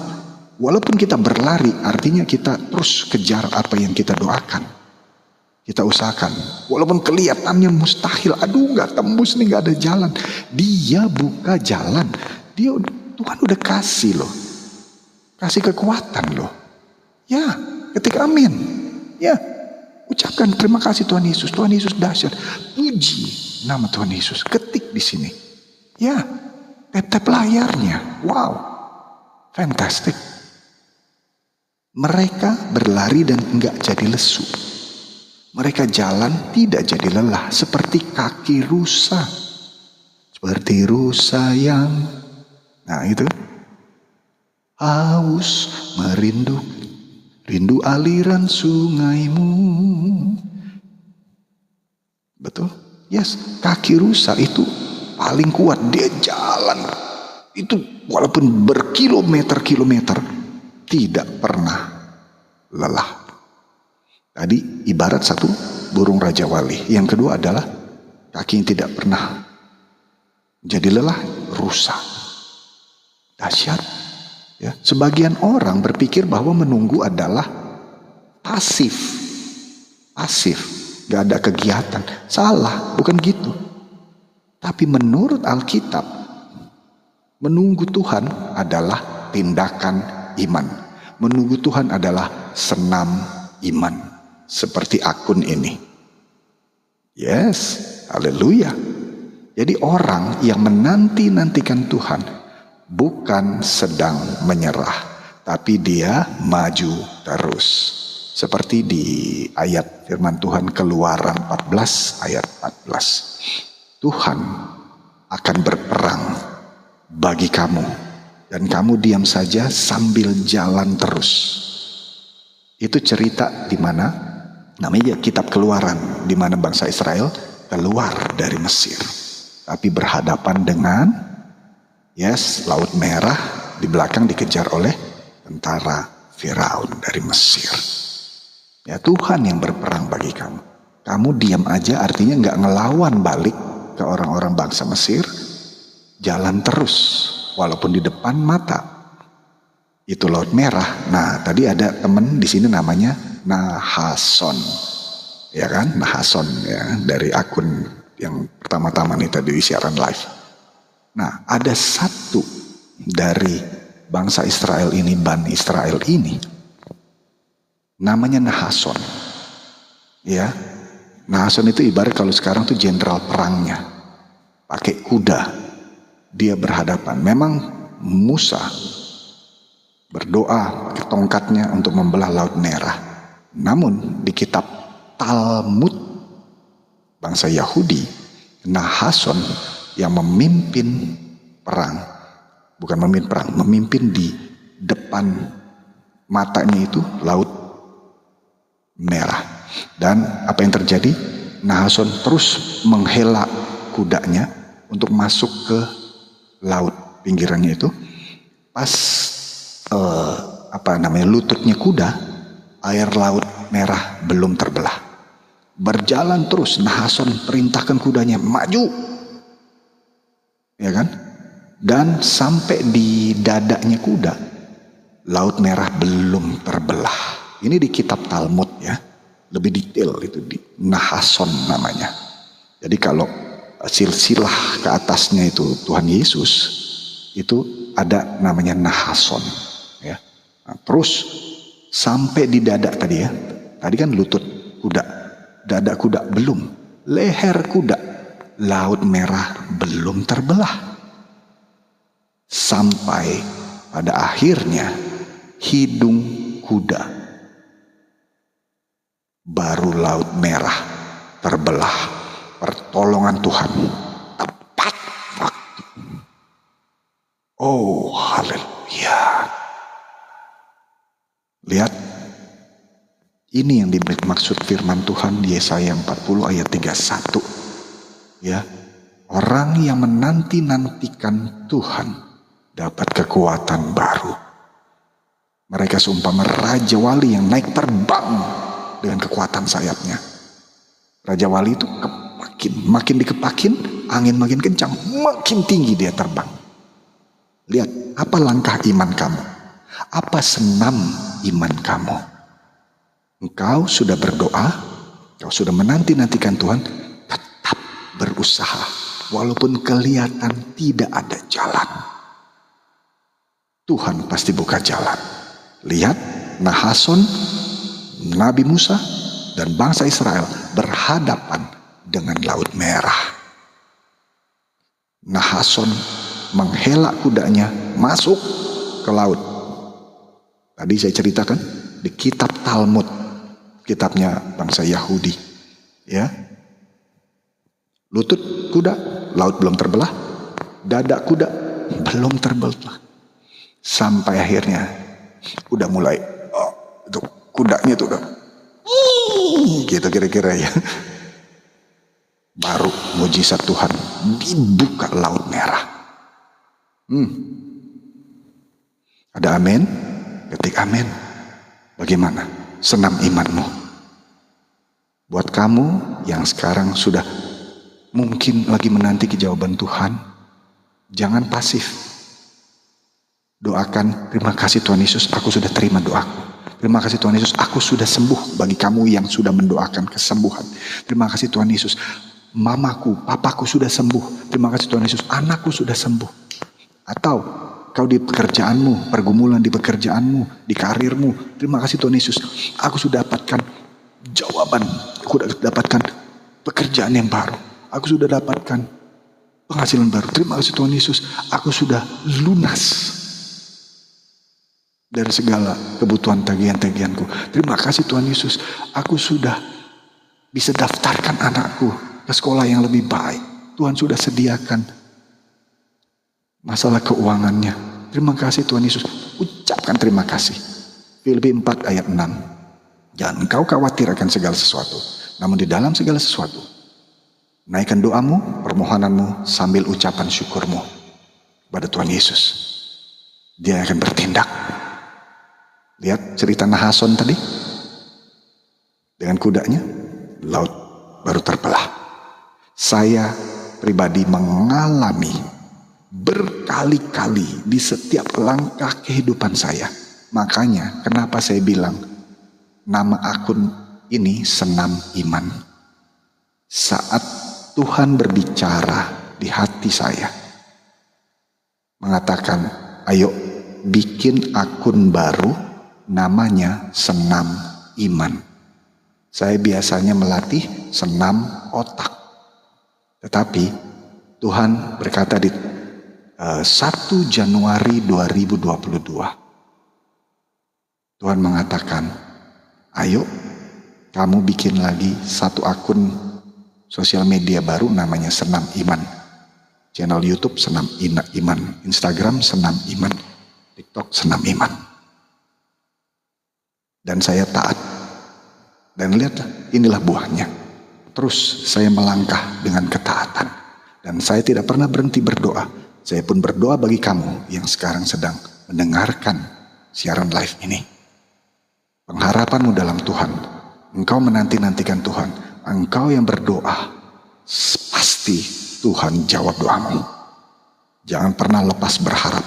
Walaupun kita berlari, artinya kita terus kejar apa yang kita doakan. Kita usahakan. Walaupun kelihatannya mustahil. Aduh, gak tembus nih, gak ada jalan. Dia buka jalan. Tuhan udah kasih loh. Kasih kekuatan loh. Ya, ketika amin. Ya, ucapkan terima kasih Tuhan Yesus. Tuhan Yesus dahsyat. Puji nama Tuhan Yesus. Ketik di sini. Ya, tap-tap layarnya. Wow, fantastic. Mereka berlari dan enggak jadi lesu. Mereka jalan tidak jadi lelah. Seperti kaki rusa. Seperti rusa yang, nah itu, haus rindu aliran sungaimu. Betul? Yes, kaki rusa itu paling kuat. Dia jalan itu walaupun berkilometer-kilometer tidak pernah lelah. Tadi ibarat satu burung Raja Wali. Yang kedua adalah kaki yang tidak pernah jadi lelah, rusa. Dahsyat. Ya, sebagian orang berpikir bahwa menunggu adalah pasif, gak ada kegiatan. Salah, bukan gitu. Tapi menurut Alkitab, menunggu Tuhan adalah tindakan iman. Menunggu Tuhan adalah senam iman. Seperti akun ini. Yes, haleluya. Jadi orang yang menanti-nantikan Tuhan bukan sedang menyerah, tapi dia maju terus. Seperti di ayat firman Tuhan Keluaran 14 ayat 14. Tuhan akan berperang bagi kamu dan kamu diam saja sambil jalan terus. Itu cerita di mana namanya kitab Keluaran, di mana bangsa Israel keluar dari Mesir, tapi berhadapan dengan Laut Merah, di belakang dikejar oleh tentara Firaun dari Mesir. Ya, Tuhan yang berperang bagi kamu. Kamu diam aja artinya nggak ngelawan balik ke orang-orang bangsa Mesir. Jalan terus walaupun di depan mata itu Laut Merah. Nah, tadi ada temen di sini namanya Nahason. Ya kan? Nahason ya, dari akun yang pertama-tama nih tadi di siaran live. Nah, ada satu dari bangsa Israel ini, Bani Israel ini, namanya Nahason. Ya, Nahason itu ibarat kalau sekarang tuh jenderal perangnya, pakai kuda, dia berhadapan. Memang Musa berdoa pakai tongkatnya untuk membelah Laut Merah. Namun di kitab Talmud bangsa Yahudi, Nahason yang memimpin perang, bukan memimpin perang, memimpin di depan matanya itu Laut Merah. Dan apa yang terjadi? Nahason terus menghela kudanya untuk masuk ke laut pinggirannya itu. Pas lututnya kuda, air Laut Merah belum terbelah. Berjalan terus, Nahason perintahkan kudanya maju, ya kan? Dan sampai di dadanya kuda, Laut Merah belum terbelah. Ini di kitab Talmud ya, lebih detail itu, di Nahason namanya. Jadi kalau silsilah ke atasnya itu Tuhan Yesus, itu ada namanya Nahason ya. Nah, terus sampai di dada tadi ya, tadi kan lutut kuda, dada kuda belum, leher kuda, Laut Merah belum terbelah. Sampai pada akhirnya hidung kuda, baru Laut Merah terbelah. Pertolongan Tuhan tepat waktu. Oh, haleluya. Lihat, ini yang dimaksud firman Tuhan di Yesaya 40 ayat 31. Ya, orang yang menanti-nantikan Tuhan dapat kekuatan baru. Mereka seumpama raja wali yang naik terbang dengan kekuatan sayapnya. Raja wali itu makin dikepakin, angin makin kencang, makin tinggi dia terbang. Lihat, apa langkah iman kamu? Apa senam iman kamu? Engkau sudah berdoa, engkau sudah menanti-nantikan Tuhan, tetap berusaha walaupun kelihatan tidak ada jalan. Tuhan pasti buka jalan. Lihat, Nahason, Nabi Musa dan bangsa Israel berhadapan dengan Laut Merah. Nahason menghela kudanya masuk ke laut. Tadi saya ceritakan di kitab Talmud, kitabnya bangsa Yahudi. Ya, lutut kuda, laut belum terbelah, dada kuda belum terbelah. Sampai akhirnya udah mulai, itu kudanya tuh udah gitu kira-kira ya. Baru mujizat Tuhan, dibuka Laut Merah. Ada amin? Ketik amin. Bagaimana senam imanmu? Buat kamu yang sekarang sudah mungkin lagi menanti jawaban Tuhan, jangan pasif. Doakan, terima kasih Tuhan Yesus, aku sudah terima doaku. Terima kasih Tuhan Yesus, aku sudah sembuh. Bagi kamu yang sudah mendoakan kesembuhan, terima kasih Tuhan Yesus, mamaku, papaku sudah sembuh. Terima kasih Tuhan Yesus, anakku sudah sembuh. Atau kau di pekerjaanmu, pergumulan di pekerjaanmu, di karirmu, terima kasih Tuhan Yesus, aku sudah dapatkan jawaban, aku sudah dapatkan pekerjaan yang baru, aku sudah dapatkan penghasilan baru. Terima kasih Tuhan Yesus, aku sudah lunas dari segala kebutuhan tagihan-tagihanku. Terima kasih Tuhan Yesus, aku sudah bisa daftarkan anakku ke sekolah yang lebih baik. Tuhan sudah sediakan masalah keuangannya. Terima kasih Tuhan Yesus. Ucapkan terima kasih. Filipi 4 ayat 6. Jangan kau khawatir akan segala sesuatu, namun di dalam segala sesuatu naikkan doamu, permohonanmu sambil ucapan syukurmu kepada Tuhan Yesus. Dia akan bertindak. Lihat cerita Nahason tadi, dengan kudanya laut baru terbelah. Saya pribadi mengalami berkali-kali di setiap langkah kehidupan saya. Makanya kenapa saya bilang nama akun ini Senam Iman. Saat Tuhan berbicara di hati saya, mengatakan, ayo bikin akun baru namanya Senam Iman. Saya biasanya melatih senam otak. Tetapi Tuhan berkata di 1 Januari 2022, Tuhan mengatakan, ayo kamu bikin lagi satu akun sosial media baru namanya Senam Iman. Channel YouTube Senam Iman, Instagram Senam Iman, TikTok Senam Iman. Dan saya taat. Dan lihatlah, inilah buahnya. Terus saya melangkah dengan ketaatan. Dan saya tidak pernah berhenti berdoa. Saya pun berdoa bagi kamu yang sekarang sedang mendengarkan siaran live ini. Pengharapanmu dalam Tuhan. Engkau menanti-nantikan Tuhan. Engkau yang berdoa, pasti Tuhan jawab doamu. Jangan pernah lepas berharap.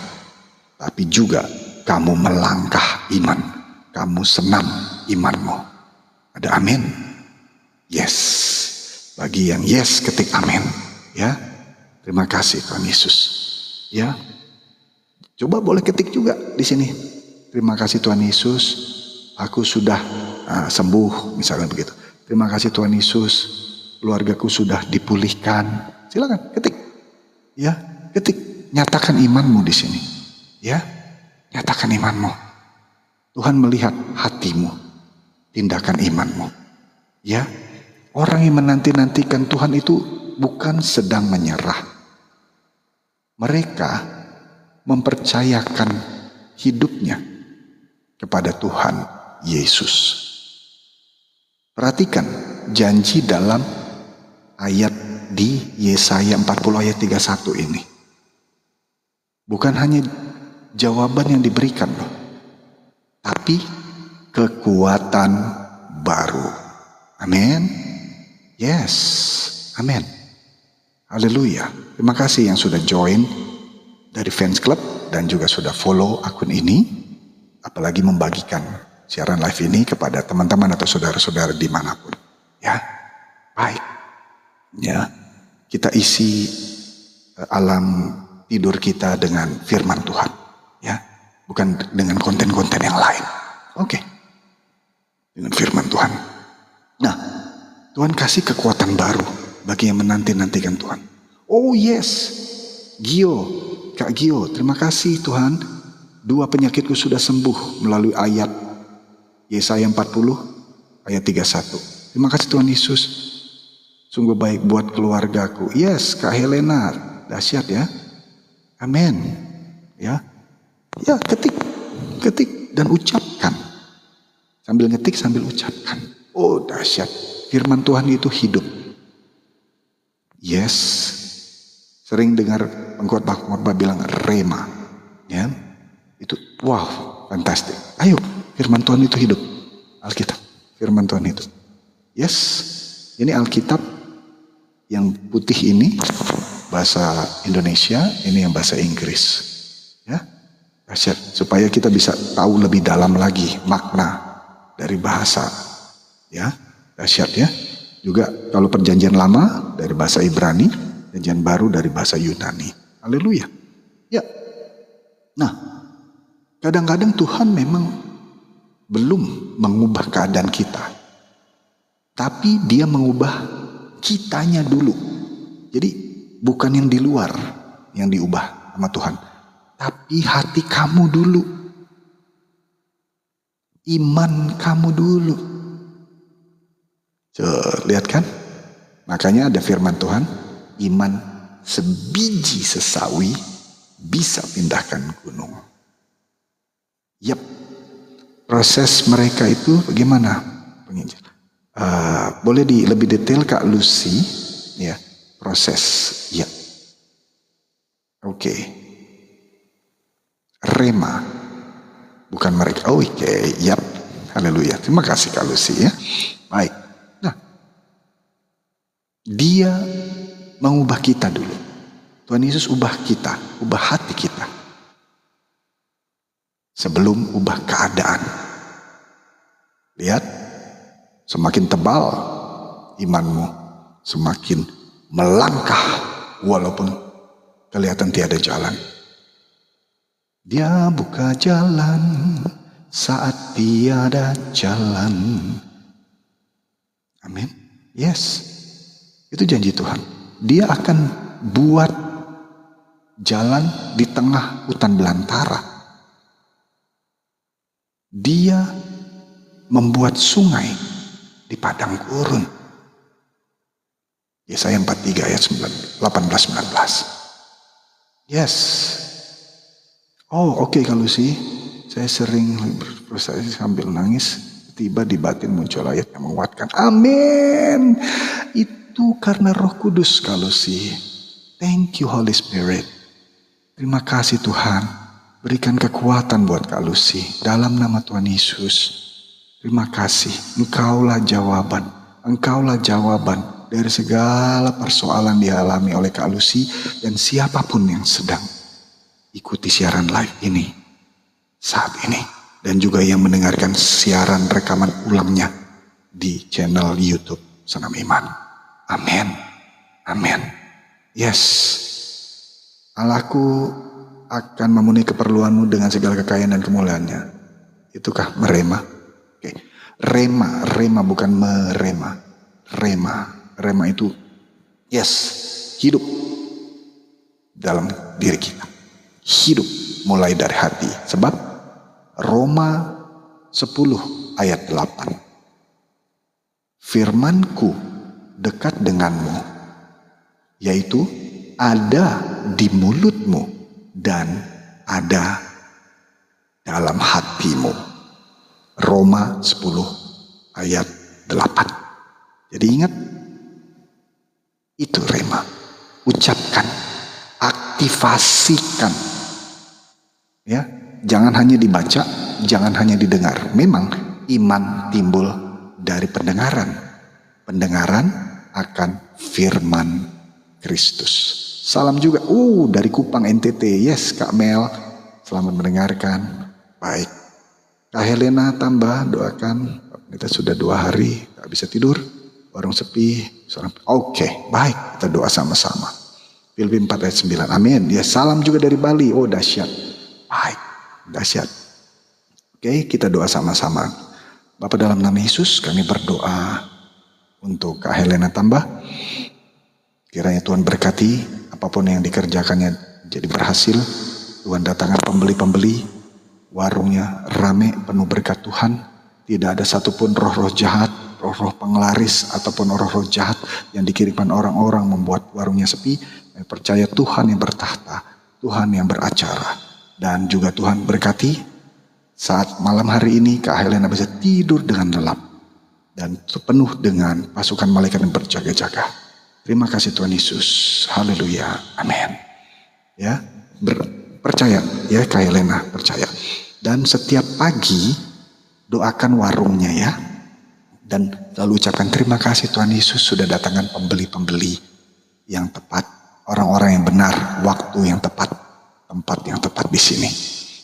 Tapi juga kamu melangkah iman. Kamu senam imanmu. Ada amin? Yes. Bagi yang yes, ketik amin. Ya. Terima kasih Tuhan Yesus. Ya. Coba boleh ketik juga di sini. Terima kasih Tuhan Yesus, aku sudah sembuh, misalnya begitu. Terima kasih Tuhan Yesus, keluargaku sudah dipulihkan. Silakan ketik. Ya, ketik. Nyatakan imanmu di sini. Ya. Nyatakan imanmu. Tuhan melihat hatimu, tindakan imanmu. Ya, orang yang menanti-nantikan Tuhan itu bukan sedang menyerah. Mereka mempercayakan hidupnya kepada Tuhan Yesus. Perhatikan janji dalam ayat di Yesaya 40 ayat 31 ini. Bukan hanya jawaban yang diberikan loh, tapi kekuatan baru. Amin. Yes. Amin. Haleluya. Terima kasih yang sudah join dari fans club dan juga sudah follow akun ini. Apalagi membagikan siaran live ini kepada teman-teman atau saudara-saudara dimanapun. Ya. Baik. Ya. Kita isi alam tidur kita dengan firman Tuhan. Ya. Bukan dengan konten-konten yang lain. Oke. Dengan firman Tuhan. Nah, Tuhan kasih kekuatan baru bagi yang menanti-nantikan Tuhan. Oh yes. Gio, Kak Gio, terima kasih Tuhan. 2 penyakitku sudah sembuh melalui ayat Yesaya 40 ayat 31. Terima kasih Tuhan Yesus. Sungguh baik buat keluargaku. Yes, Kak Helena, dahsyat ya. Amin. Ya. Ya, ketik dan ucapkan. Sambil ngetik sambil ucapkan. Oh, dahsyat. Firman Tuhan itu hidup. Yes. Sering dengar pengkhotbah bilang rema. Ya. Itu wow, fantastik. Ayo, firman Tuhan itu hidup. Alkitab, firman Tuhan itu. Yes. Ini Alkitab yang putih ini bahasa Indonesia, ini yang bahasa Inggris. Ya. Dahsyat. Supaya kita bisa tahu lebih dalam lagi makna dari bahasa. Ya, dahsyat ya. Juga kalau perjanjian lama dari bahasa Ibrani, perjanjian baru dari bahasa Yunani. Haleluya. Ya. Nah, kadang-kadang Tuhan memang belum mengubah keadaan kita. Tapi dia mengubah kitanya dulu. Jadi bukan yang di luar yang diubah sama Tuhan. Tapi hati kamu dulu. Iman kamu dulu. Lihat kan? Makanya ada firman Tuhan. Iman sebiji sesawi bisa pindahkan gunung. Yap. Proses mereka itu bagaimana? Penginjil. Boleh lebih detail Kak Lucy, ya, proses, ya, oke. Rema, bukan mereka. Oke, yap, haleluya. Terima kasih Kak Lucy ya. Baik. Nah, dia mengubah kita dulu. Tuhan Yesus ubah kita, ubah hati kita, sebelum ubah keadaan. Lihat. Semakin tebal imanmu, semakin melangkah walaupun kelihatan tiada jalan. Dia buka jalan saat tiada jalan. Amin. Yes. Itu janji Tuhan. Dia akan buat jalan di tengah hutan belantara. Dia membuat sungai di padang gurun. Yesaya 43 ayat 18-19. Yes. Oh, oke, kalau sih saya sering berusaha sambil nangis, tiba di batin muncul ayat yang menguatkan. Amin. Itu karena Roh Kudus kalau sih. Thank you Holy Spirit. Terima kasih Tuhan. Berikan kekuatan buat Kak Lucy dalam nama Tuhan Yesus. Terima kasih, Engkaulah jawaban. Engkaulah jawaban dari segala persoalan dialami oleh Kak Lucy dan siapapun yang sedang ikuti siaran live ini saat ini. Dan juga yang mendengarkan siaran rekaman ulangnya di channel YouTube Senam Iman. Amin. Amin. Yes. Allahku akan memenuhi keperluanmu dengan segala kekayaan dan kemuliaannya. Itukah merema? Oke. Rema bukan merema. Rema itu yes, hidup dalam diri kita. Hidup mulai dari hati. Sebab Roma 10 ayat 8. Firmanku dekat denganmu, yaitu ada di mulutmu dan ada dalam hatimu. Roma 10 ayat 8. Jadi ingat, itu rema. Ucapkan, aktivasikan. Ya, jangan hanya dibaca, jangan hanya didengar. Memang iman timbul dari pendengaran. Pendengaran akan firman Kristus. Salam juga dari Kupang NTT. Yes Kak Mel, selamat mendengarkan. Baik. Kak Helena tambah doakan. Kita sudah 2 hari gak bisa tidur. Warung sepi. Oke, baik, kita doa sama-sama. Filipi 4 ayat 9. Amin. Ya, salam juga dari Bali. Oh, dahsyat. Baik, dahsyat. Oke, kita doa sama-sama. Bapa dalam nama Yesus, kami berdoa untuk Kak Helena tambah. Kiranya Tuhan berkati apapun yang dikerjakannya jadi berhasil. Tuhan datangkan pembeli-pembeli. Warungnya rame, penuh berkat Tuhan. Tidak ada satupun roh-roh jahat, roh-roh penglaris, ataupun roh-roh jahat yang dikirimkan orang-orang membuat warungnya sepi. Saya percaya Tuhan yang bertahta, Tuhan yang beracara. Dan juga Tuhan berkati saat malam hari ini Kak Helena bisa tidur dengan lelap. Dan penuh dengan pasukan malaikat yang berjaga-jaga. Terima kasih Tuhan Yesus. Haleluya. Amin. Ya, percaya ya Kak Helena, percaya. Dan setiap pagi doakan warungnya ya. Dan lalu ucapkan terima kasih Tuhan Yesus sudah datangkan pembeli-pembeli yang tepat. Orang-orang yang benar, waktu yang tepat, tempat yang tepat di sini.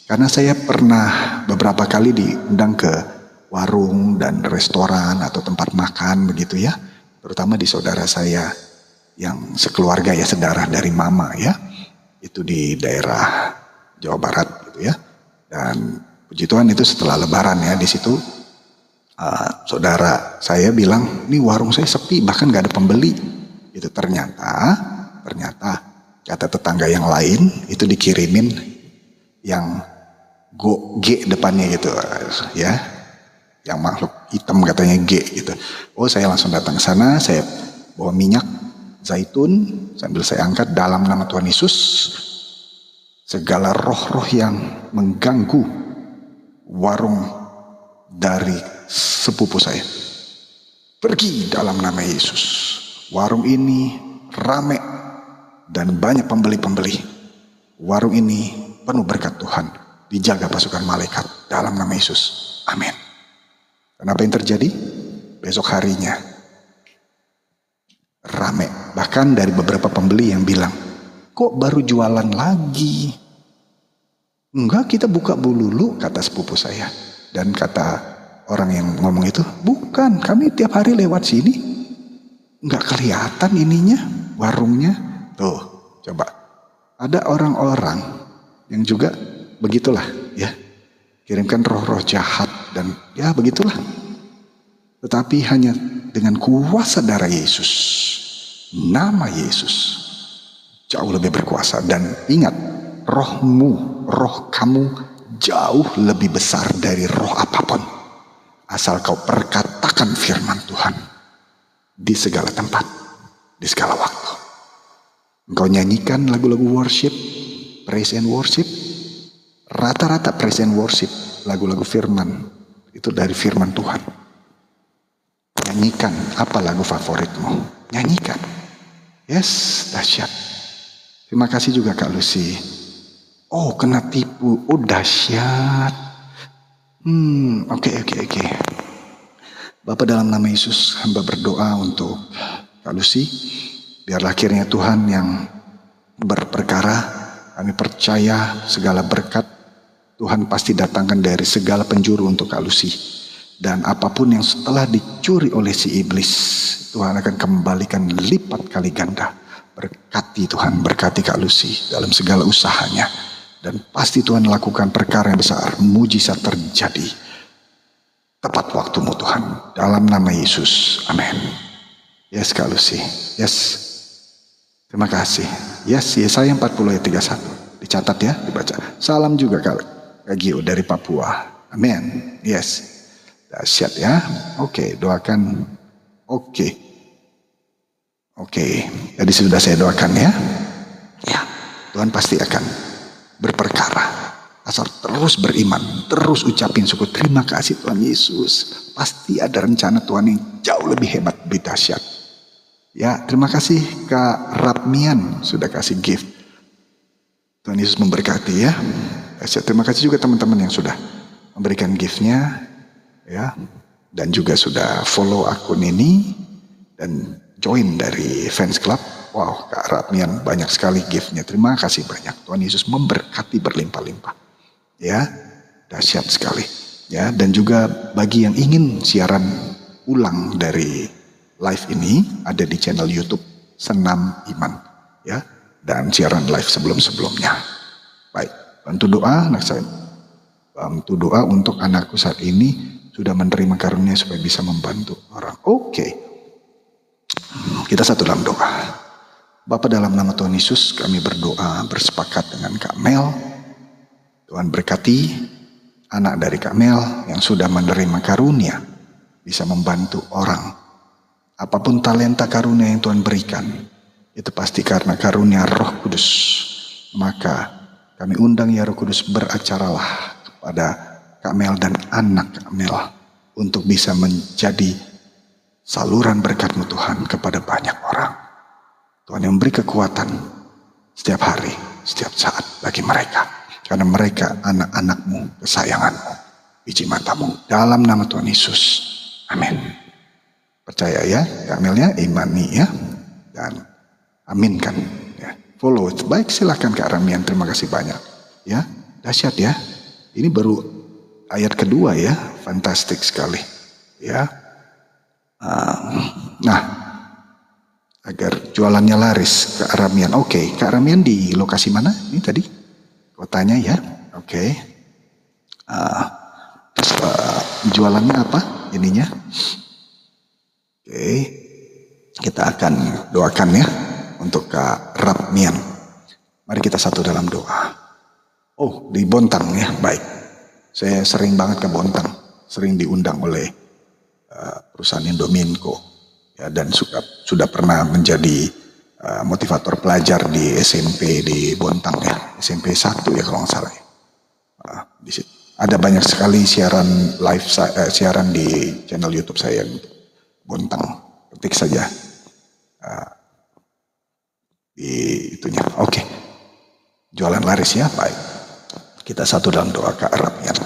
Karena saya pernah beberapa kali diundang ke warung dan restoran atau tempat makan begitu ya. Terutama di saudara saya yang sekeluarga ya, sedarah dari mama ya. Itu di daerah Jawa Barat gitu ya. Dan puji Tuhan itu setelah lebaran ya, di situ saudara saya bilang, ini warung saya sepi, bahkan gak ada pembeli. Itu ternyata kata tetangga yang lain itu dikirimin yang G depannya gitu ya, yang makhluk hitam katanya G gitu. Oh, saya langsung datang ke sana, saya bawa minyak zaitun sambil saya angkat dalam nama Tuhan Yesus, segala roh-roh yang mengganggu warung dari sepupu saya, pergi dalam nama Yesus. Warung ini rame dan banyak pembeli-pembeli. Warung ini penuh berkat Tuhan, dijaga pasukan malaikat dalam nama Yesus. Amin. Kenapa yang terjadi? Besok harinya rame. Bahkan dari beberapa pembeli yang bilang, kok baru jualan lagi? Enggak, kita buka dulu, kata sepupu saya. Dan kata orang yang ngomong itu, bukan, kami tiap hari lewat sini. Enggak kelihatan ininya, warungnya. Tuh, coba. Ada orang-orang yang juga begitulah ya, kirimkan roh-roh jahat dan ya begitulah. Tetapi hanya dengan kuasa darah Yesus, nama Yesus jauh lebih berkuasa. Dan ingat, roh kamu jauh lebih besar dari roh apapun, asal kau perkatakan firman Tuhan di segala tempat, di segala waktu. Engkau nyanyikan lagu-lagu worship, praise and worship. Rata-rata praise and worship, lagu-lagu firman, itu dari firman Tuhan. Nyanyikan, apa lagu favoritmu? Nyanyikan. Yes, dahsyat. Terima kasih juga Kak Lucy. Oh, kena tipu. Oh, dahsyat. Oke. Bapa, dalam nama Yesus, hamba berdoa untuk Kak Lucy. Biarlah akhirnya Tuhan yang berperkara. Kami percaya segala berkat Tuhan pasti datangkan dari segala penjuru untuk Kak Lucy. Dan apapun yang setelah dicuri oleh si iblis, Tuhan akan kembalikan lipat kali ganda. Berkati Tuhan, berkati Kak Lucy dalam segala usahanya. Dan pasti Tuhan lakukan perkara yang besar, mujizat terjadi. Tepat waktumu Tuhan, dalam nama Yesus, amin. Yes Kak Lucy, yes. Terima kasih. Yes, Yesaya 40 ayat 31. Dicatat ya, dibaca. Salam juga Kak Gio dari Papua. Amin. Yes. Dahsyat ya. Oke, doakan. Oke. Jadi sudah saya doakan ya. Ya, Tuhan pasti akan berperkara. Asal terus beriman, terus ucapin syukur. Terima kasih Tuhan Yesus. Pasti ada rencana Tuhan yang jauh lebih hebat, lebih dahsyat. Ya, terima kasih Kak Rapmian sudah kasih gift. Tuhan Yesus memberkati ya. Terima kasih juga teman-teman yang sudah memberikan giftnya ya, dan juga sudah follow akun ini dan join dari fans club. Wow, Kak Rapmian banyak sekali giftnya. Terima kasih banyak. Tuhan Yesus memberkati berlimpah-limpah. Ya, dahsyat sekali. Ya, dan juga bagi yang ingin siaran ulang dari live ini ada di channel YouTube Senam Iman ya, dan siaran live sebelum-sebelumnya. Baik, bantu doa anak saya. Bantu doa untuk anakku saat ini sudah menerima karunia supaya bisa membantu orang. Oke. Kita satu dalam doa. Bapa, dalam nama Tuhan Yesus kami berdoa bersepakat dengan Kak Mel. Tuhan berkati anak dari Kak Mel yang sudah menerima karunia bisa membantu orang. Apapun talenta karunia yang Tuhan berikan, itu pasti karena karunia Roh Kudus. Maka kami undang ya Roh Kudus, beracaralah kepada Kak Mel dan anak Kak Mel untuk bisa menjadi saluran berkat-Mu Tuhan kepada banyak orang. Tuhan yang beri kekuatan setiap hari, setiap saat bagi mereka. Karena mereka anak-anak-Mu, kesayangan-Mu, biji mata-Mu. Dalam nama Tuhan Yesus. Amin. Percaya ya, Kak Melnya, imani ya, dan aminkan ya. Follow, baik silakan Kak Ramian, terima kasih banyak ya, dahsyat ya. Ini baru ayat kedua ya, fantastik sekali. Ya, nah, agar jualannya laris, Kak Ramian. Oke, Kak Ramian di lokasi mana? Ini tadi kotanya ya. Oke. Jualannya apa? Ininya. Oke. Kita akan doakan ya untuk Kak Ramian. Mari kita satu dalam doa. Oh, di Bontang ya, baik. Saya sering banget ke Bontang, sering diundang oleh perusahaan Indominco, ya, dan sudah pernah menjadi motivator pelajar di SMP di Bontang ya, SMP 1 ya kalau nggak salah ya. Di situ ada banyak sekali siaran live, siaran di channel YouTube saya untuk Bontang. Ketik saja di itunya. Oke. Jualan laris ya, baik. Kita satu dalam doa Kak Ramian.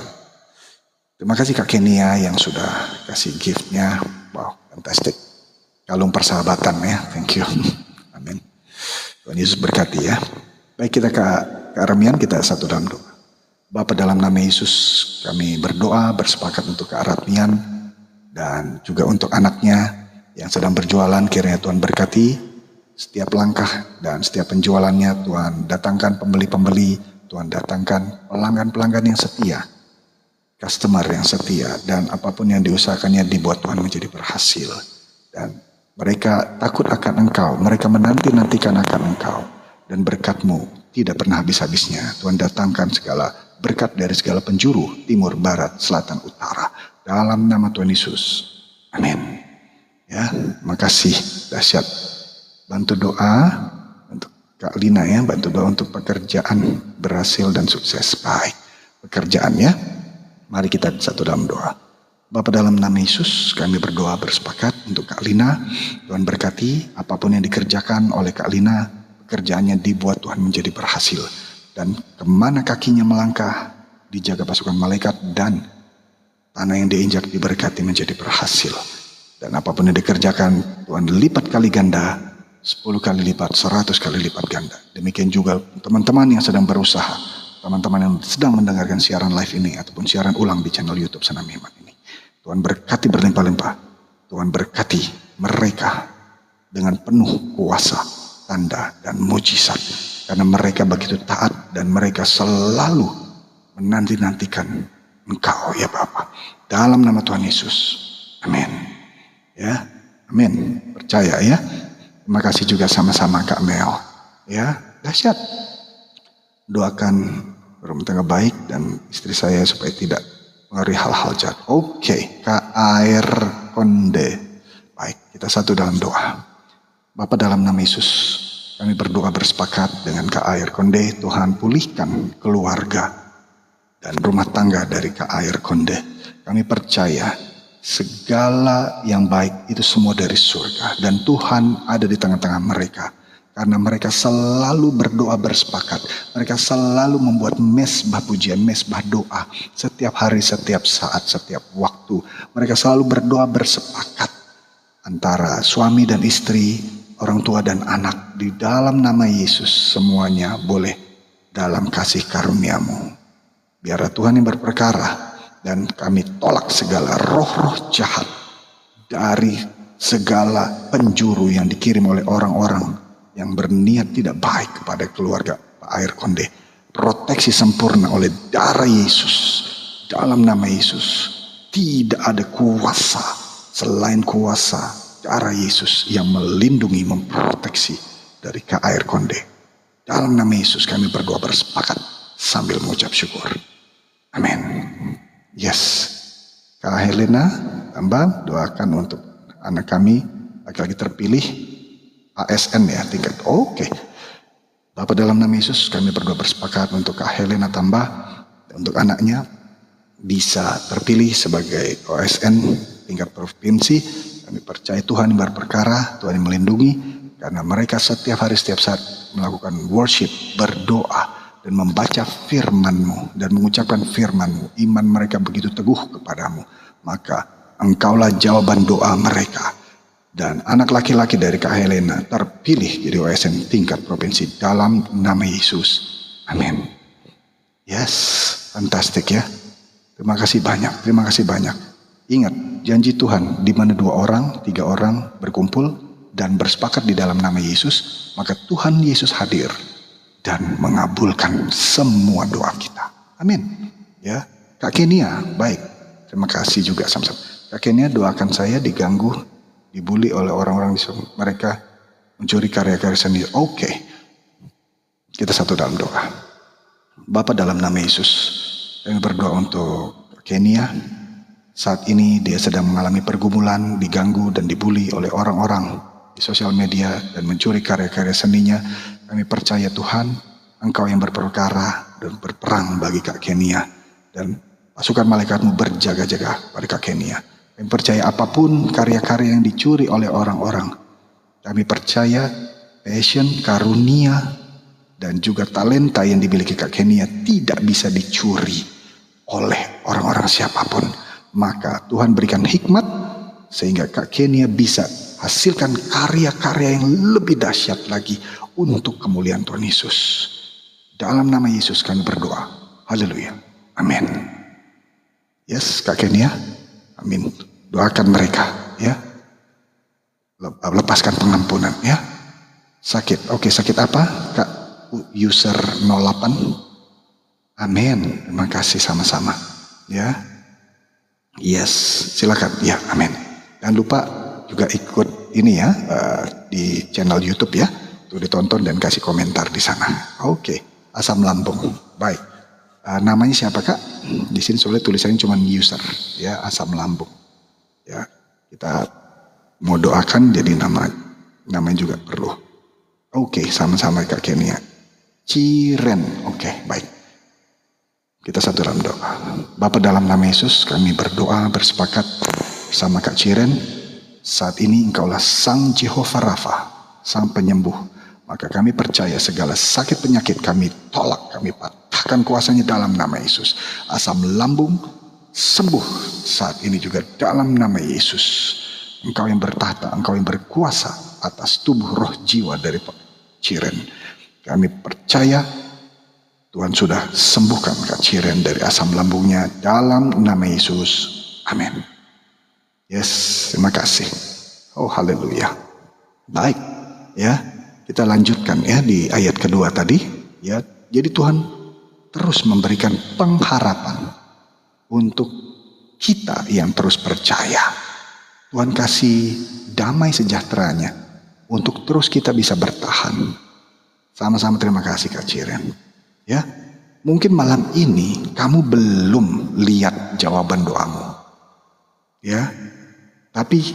Terima kasih Kak Kenia yang sudah kasih giftnya. Wow, fantastic. Kalung persahabatan ya, thank you. Amin. Tuhan Yesus berkati ya. Baik, kita Kak Ramian, kita satu dalam doa. Bapa, dalam nama Yesus kami berdoa bersepakat untuk Kak Ramian dan juga untuk anaknya yang sedang berjualan. Kiranya Tuhan berkati setiap langkah dan setiap penjualannya. Tuhan datangkan pembeli-pembeli, Tuhan datangkan pelanggan-pelanggan yang setia, customer yang setia, dan apapun yang diusahakannya dibuat Tuhan menjadi berhasil. Dan mereka takut akan Engkau, mereka menanti-nantikan akan Engkau, dan berkat-Mu tidak pernah habis-habisnya. Tuhan datangkan segala berkat dari segala penjuru, timur, barat, selatan, utara, dalam nama Tuhan Yesus. Amin. Ya, makasih, dahsyat. Bantu doa untuk Kak Lina ya, bantu doa untuk pekerjaan berhasil dan sukses. Baik, pekerjaan ya. Mari kita satu dalam doa. Bapa, dalam nama Yesus kami berdoa bersepakat untuk Kak Lina. Tuhan berkati apapun yang dikerjakan oleh Kak Lina, pekerjaannya dibuat Tuhan menjadi berhasil. Dan kemana kakinya melangkah, dijaga pasukan malaikat, dan tanah yang diinjak diberkati menjadi berhasil. Dan apapun yang dikerjakan, Tuhan lipat kali ganda, 10 kali lipat, 100 kali lipat ganda. Demikian juga teman-teman yang sedang berusaha, teman-teman yang sedang mendengarkan siaran live ini ataupun siaran ulang di channel YouTube Senam Iman ini. Tuhan berkati berlimpah-limpah. Tuhan berkati mereka dengan penuh kuasa, tanda, dan mujizat. Karena mereka begitu taat dan mereka selalu menanti-nantikan Engkau ya Bapa. Dalam nama Tuhan Yesus. Amin. Ya, amin. Percaya ya. Terima kasih juga sama-sama Kak Mel. Ya, dahsyat. Doakan rumah tangga baik dan istri saya supaya tidak mengalami hal-hal jahat. Oke, Kak Air Konde. Baik, kita satu dalam doa. Bapa, dalam nama Yesus, kami berdoa bersepakat dengan Kak Air Konde. Tuhan pulihkan keluarga dan rumah tangga dari Kak Air Konde. Kami percaya segala yang baik itu semua dari surga. Dan Tuhan ada di tengah-tengah mereka. Karena mereka selalu berdoa bersepakat. Mereka selalu membuat mesbah pujian, mesbah doa. Setiap hari, setiap saat, setiap waktu. Mereka selalu berdoa bersepakat. Antara suami dan istri, orang tua dan anak. Di dalam nama Yesus semuanya boleh dalam kasih karunia-Mu. Biarlah Tuhan yang berperkara. Dan kami tolak segala roh-roh jahat dari segala penjuru yang dikirim oleh orang-orang yang berniat tidak baik kepada keluarga Pak Air Konde. Proteksi sempurna oleh darah Yesus. Dalam nama Yesus. Tidak ada kuasa selain kuasa darah Yesus yang melindungi, memproteksi dari Kak Air Konde. Dalam nama Yesus kami berdoa bersepakat sambil mengucap syukur. Amin. Yes, Kak Helena, tambah doakan untuk anak kami laki-laki terpilih ASN ya, tingkat. Oke. Bapa, dalam nama Yesus kami berdoa bersepakat untuk Kak Helena tambah untuk anaknya bisa terpilih sebagai OSN tingkat provinsi. Kami percaya Tuhan yang berperkara, Tuhan yang melindungi, karena mereka setiap hari setiap saat melakukan worship, berdoa dan membaca firman-Mu dan mengucapkan firman-Mu. Iman mereka begitu teguh kepadamu, maka Engkaulah jawaban doa mereka. Dan anak laki-laki dari Kak Helena terpilih jadi OSN tingkat provinsi dalam nama Yesus. Amin. Yes. fantastik ya. Terima kasih banyak, terima kasih banyak. Ingat, janji Tuhan, di mana 2 orang, 3 orang berkumpul dan bersepakat di dalam nama Yesus, maka Tuhan Yesus hadir dan mengabulkan semua doa kita. Amin. Ya, Kak Kenia, baik. Terima kasih juga sama-sama. Kak Kenia, doakan saya diganggu, dibully oleh orang-orang di sana. Mereka mencuri karya-karya seni. Oke. Kita satu dalam doa. Bapa, dalam nama Yesus, kami berdoa untuk Kak Kenia. Saat ini dia sedang mengalami pergumulan, diganggu dan dibully oleh orang-orang di sosial media dan mencuri karya-karya seninya. Kami percaya Tuhan, Engkau yang berperkara dan berperang bagi Kak Kenia. Dan pasukan malaikatmu berjaga-jaga pada Kak Kenia. Kami percaya apapun karya-karya yang dicuri oleh orang-orang, kami percaya passion, karunia, dan juga talenta yang dimiliki Kak Kenia tidak bisa dicuri oleh orang-orang siapapun. Maka Tuhan berikan hikmat sehingga Kak Kenia bisa hasilkan karya-karya yang lebih dahsyat lagi untuk kemuliaan Tuhan Yesus. Dalam nama Yesus kami berdoa. Haleluya. Amin. Yes, Kak Kenia. Amin. Doakan mereka ya. Lepaskan pengampunan ya. Sakit. Oke, sakit apa? Kak user 08. Amin. Terima kasih sama-sama. Ya. Yes, silakan. Ya, amin. Jangan lupa juga ikut ini ya di channel YouTube ya, tuh ditonton dan kasih komentar di sana. Oke, asam lambung. Baik. Namanya siapa Kak? Di sini soalnya tulisannya cuma user ya, asam lambung. Ya, kita mau doakan jadi namanya juga perlu. Oke, sama-sama Kak Kenia. Ciren. Oke, baik. Kita satu dalam doa. Bapa, dalam nama Yesus kami berdoa bersepakat bersama Kak Ciren. Saat ini Engkaulah Sang Jehovah Rafa, Sang Penyembuh. Maka kami percaya segala sakit penyakit kami tolak, kami patahkan kuasanya dalam nama Yesus. Asam lambung sembuh saat ini juga dalam nama Yesus. Engkau yang bertahta, Engkau yang berkuasa atas tubuh, roh, jiwa dari Ciren. Kami percaya Tuhan sudah sembuhkan Kak Ciren dari asam lambungnya dalam nama Yesus. Amin. Yes, terima kasih. Oh, haleluya. Baik, ya. Kita lanjutkan ya di ayat kedua tadi, ya. Jadi Tuhan terus memberikan pengharapan untuk kita yang terus percaya. Tuhan kasih damai sejahteranya untuk terus kita bisa bertahan. Sama-sama terima kasih Kak Ciren. Ya, mungkin malam ini kamu belum lihat jawaban doamu. Ya, tapi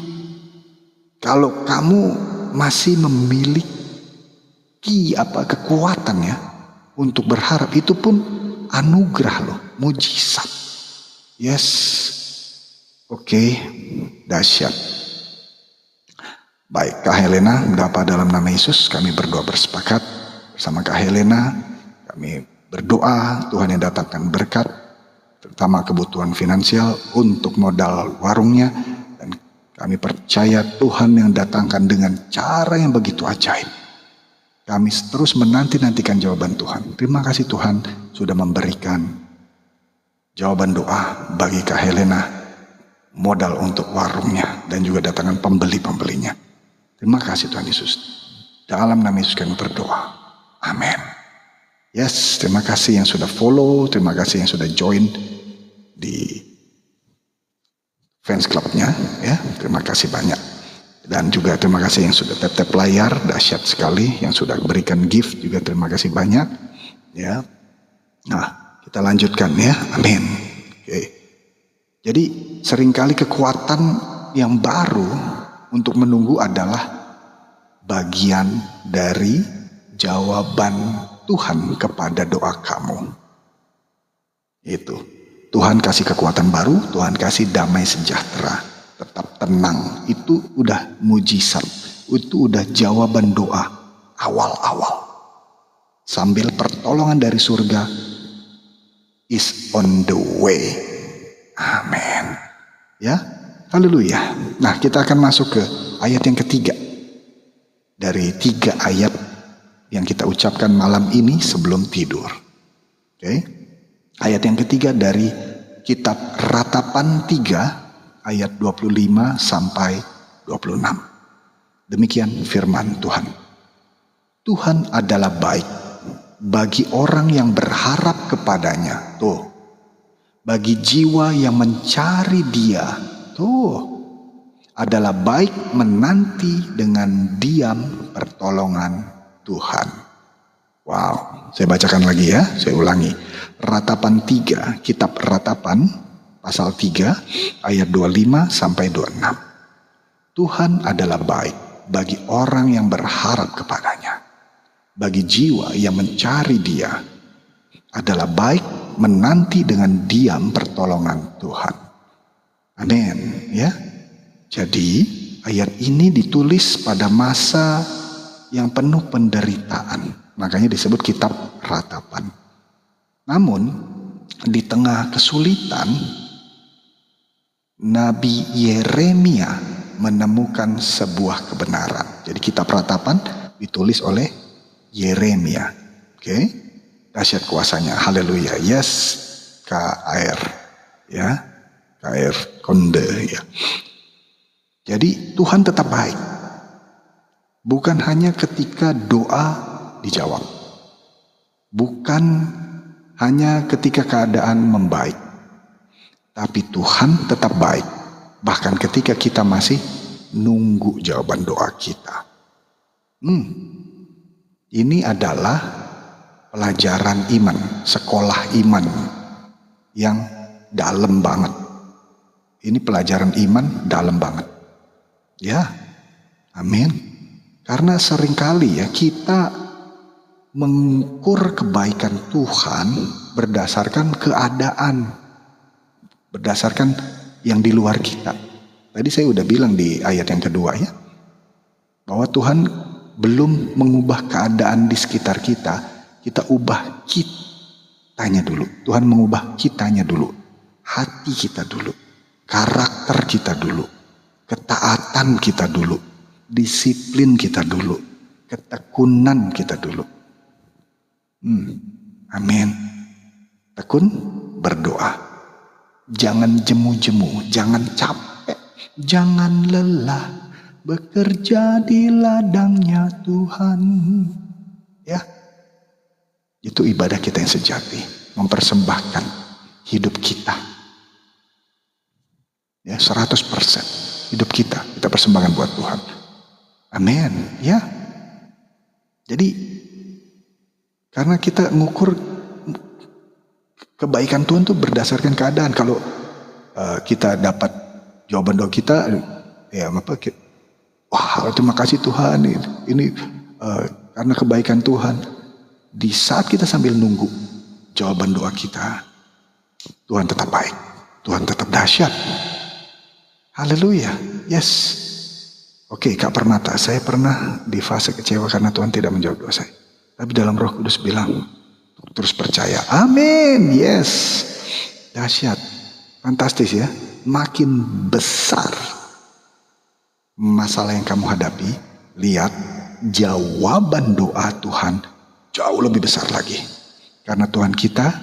kalau kamu masih memiliki kekuatan ya untuk berharap, itu pun anugerah loh, mujizat. Yes, oke, dahsyat. Baik, Kak Helena, Bapa dalam nama Yesus kami berdoa bersepakat bersama Kak Helena. Kami berdoa Tuhan yang datangkan berkat, terutama kebutuhan finansial untuk modal warungnya. Dan kami percaya Tuhan yang datangkan dengan cara yang begitu ajaib. Kami terus menanti-nantikan jawaban Tuhan. Terima kasih Tuhan sudah memberikan jawaban doa bagi Kak Helena, modal untuk warungnya dan juga datangkan pembeli-pembelinya. Terima kasih Tuhan Yesus. Dalam nama Yesus kami berdoa. Amin. Yes, terima kasih yang sudah follow, terima kasih yang sudah join di fans clubnya, ya, terima kasih banyak. Dan juga terima kasih yang sudah tap-tap layar, dahsyat sekali, yang sudah berikan gift juga terima kasih banyak, ya. Nah, kita lanjutkan ya, amin. Oke. Jadi seringkali kekuatan yang baru untuk menunggu adalah bagian dari jawaban Tuhan kepada doa kamu. Itu Tuhan kasih kekuatan baru, Tuhan kasih damai sejahtera, tetap tenang. Itu udah mujizat, itu udah jawaban doa awal-awal. Sambil pertolongan dari surga is on the way. Amin. Ya, haleluya. Nah, kita akan masuk ke ayat yang ketiga dari 3 ayat yang kita ucapkan malam ini sebelum tidur. Oke. Ayat yang ketiga dari kitab Ratapan 3 ayat 25 sampai 26. Demikian firman Tuhan. Tuhan adalah baik bagi orang yang berharap kepadanya. Tuh. Bagi jiwa yang mencari Dia. Tuh. Adalah baik menanti dengan diam pertolongan Tuhan. Wow, saya bacakan lagi ya, saya ulangi. Ratapan 3, kitab Ratapan pasal 3 ayat 25 sampai 26. Tuhan adalah baik bagi orang yang berharap kepadanya. Bagi jiwa yang mencari Dia adalah baik menanti dengan diam pertolongan Tuhan. Amin, ya. Jadi ayat ini ditulis pada masa yang penuh penderitaan. Makanya disebut kitab Ratapan. Namun di tengah kesulitan, Nabi Yeremia menemukan sebuah kebenaran. Jadi kitab Ratapan ditulis oleh Yeremia. Oke? Dahsyat kuasanya. Haleluya. Yes. KR. Ya. KR Konde ya. Jadi Tuhan tetap baik. Bukan hanya ketika doa dijawab. Bukan hanya ketika keadaan membaik. Tapi Tuhan tetap baik. Bahkan ketika kita masih nunggu jawaban doa kita. Ini adalah pelajaran iman, sekolah iman yang dalam banget. Ini pelajaran iman dalam banget. Ya, amin. Karena seringkali ya kita mengukur kebaikan Tuhan berdasarkan keadaan, berdasarkan yang di luar kita. Tadi saya udah bilang di ayat yang kedua ya, bahwa Tuhan belum mengubah keadaan di sekitar kita, kita ubah kitanya dulu. Tuhan mengubah kitanya dulu, hati kita dulu, karakter kita dulu, ketaatan kita dulu, disiplin kita dulu, ketekunan kita dulu. Amin. Tekun berdoa. Jangan jemu-jemu, jangan capek, jangan lelah bekerja di ladangnya Tuhan. Ya. Itu ibadah kita yang sejati, mempersembahkan hidup kita. Ya, 100% hidup kita persembahkan buat Tuhan. Amin. Ya. Jadi karena kita ngukur kebaikan Tuhan tuh berdasarkan keadaan. Kalau kita dapat jawaban doa kita, ya apa? Wah, terima kasih Tuhan. Ini karena kebaikan Tuhan. Di saat kita sambil nunggu jawaban doa kita, Tuhan tetap baik. Tuhan tetap dahsyat. Haleluya. Yes. Oke, Kak Permata, saya pernah di fase kecewa karena Tuhan tidak menjawab doa saya. Tapi dalam Roh Kudus bilang, terus percaya. Amin. Yes. Dahsyat. Fantastis ya. Makin besar masalah yang kamu hadapi, lihat jawaban doa Tuhan jauh lebih besar lagi. Karena Tuhan kita,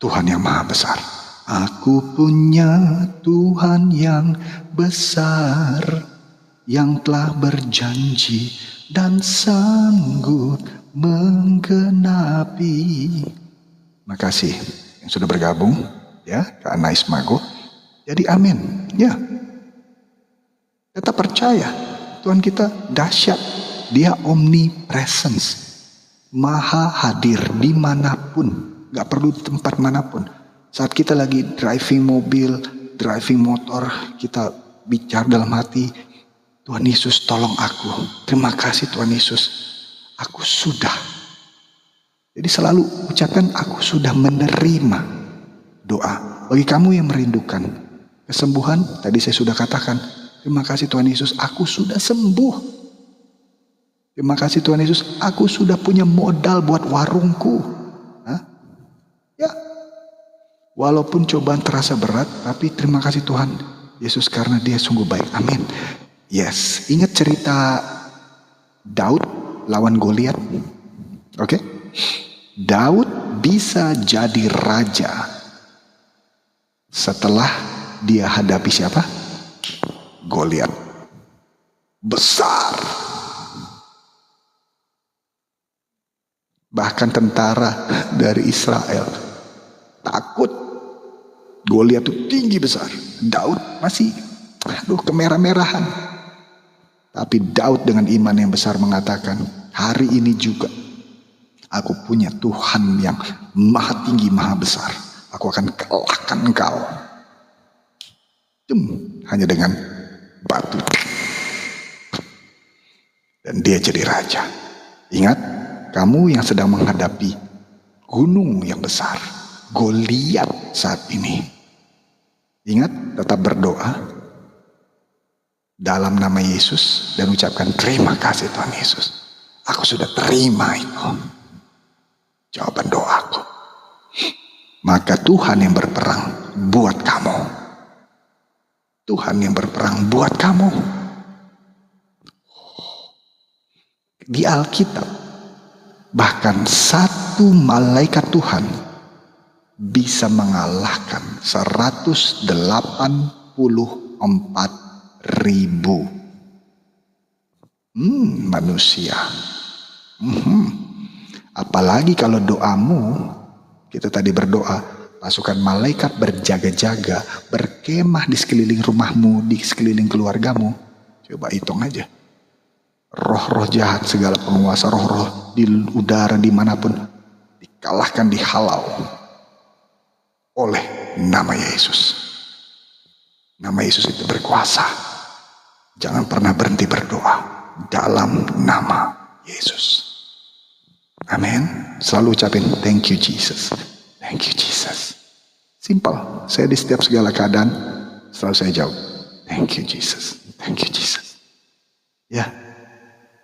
Tuhan yang maha besar. Aku punya Tuhan yang besar, yang telah berjanji dan sanggup menggenapi. Makasih yang sudah bergabung ya, Kak Anais Mago. Jadi amin ya. Tetap percaya Tuhan kita dahsyat. Dia omnipresence, maha hadir dimanapun, gak perlu di tempat manapun. Saat kita lagi driving mobil, driving motor, kita bicara dalam hati, Tuhan Yesus tolong aku. Terima kasih Tuhan Yesus. Aku sudah. Jadi selalu ucapkan aku sudah menerima doa. Bagi kamu yang merindukan kesembuhan, tadi saya sudah katakan, terima kasih Tuhan Yesus, aku sudah sembuh. Terima kasih Tuhan Yesus, aku sudah punya modal buat warungku. Ya. Walaupun cobaan terasa berat, tapi terima kasih Tuhan Yesus karena Dia sungguh baik. Amin. Yes, ingat cerita Daud lawan Goliat? Oke? Daud bisa jadi raja setelah dia hadapi siapa? Goliat. Besar. Bahkan tentara dari Israel takut. Goliat itu tinggi besar. Daud masih kemerah-merahan. Tapi Daud dengan iman yang besar mengatakan, hari ini juga aku punya Tuhan yang maha tinggi, maha besar. Aku akan kalahkan engkau. Hanya dengan batu. Dan dia jadi raja. Ingat, kamu yang sedang menghadapi gunung yang besar, Goliat saat ini. Ingat, tetap berdoa dalam nama Yesus dan ucapkan terima kasih Tuhan Yesus. Aku sudah terima itu. Jawaban doaku. Maka Tuhan yang berperang buat kamu. Tuhan yang berperang buat kamu. Di Alkitab, bahkan satu malaikat Tuhan bisa mengalahkan 184.000 manusia. Apalagi kalau doamu, kita tadi berdoa, pasukan malaikat berjaga-jaga, berkemah di sekeliling rumahmu, di sekeliling keluargamu. Coba hitung aja. Roh-roh jahat, segala penguasa roh-roh di udara dimanapun dikalahkan, dihalau oleh nama Yesus. Nama Yesus itu berkuasa. Jangan pernah berhenti berdoa dalam nama Yesus. Amin. Selalu ucapin thank you Jesus. Thank you Jesus. Simple. Saya di setiap segala keadaan selalu saya jawab thank you Jesus. Thank you Jesus. Ya.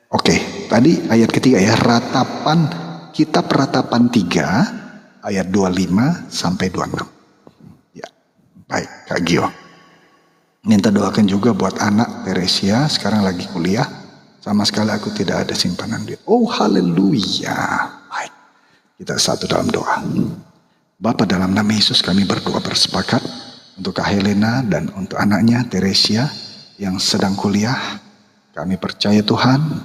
Oke, tadi ayat ketiga ya, kitab Ratapan 3 ayat 25 sampai 26. Ya. Baik, Kak Gio. Minta doakan juga buat anak Teresia, sekarang lagi kuliah. Sama sekali aku tidak ada simpanan duit. Oh, haleluya. Baik. Kita satu dalam doa. Bapa, dalam nama Yesus kami berdoa bersepakat untuk Kak Helena dan untuk anaknya Teresia yang sedang kuliah. Kami percaya Tuhan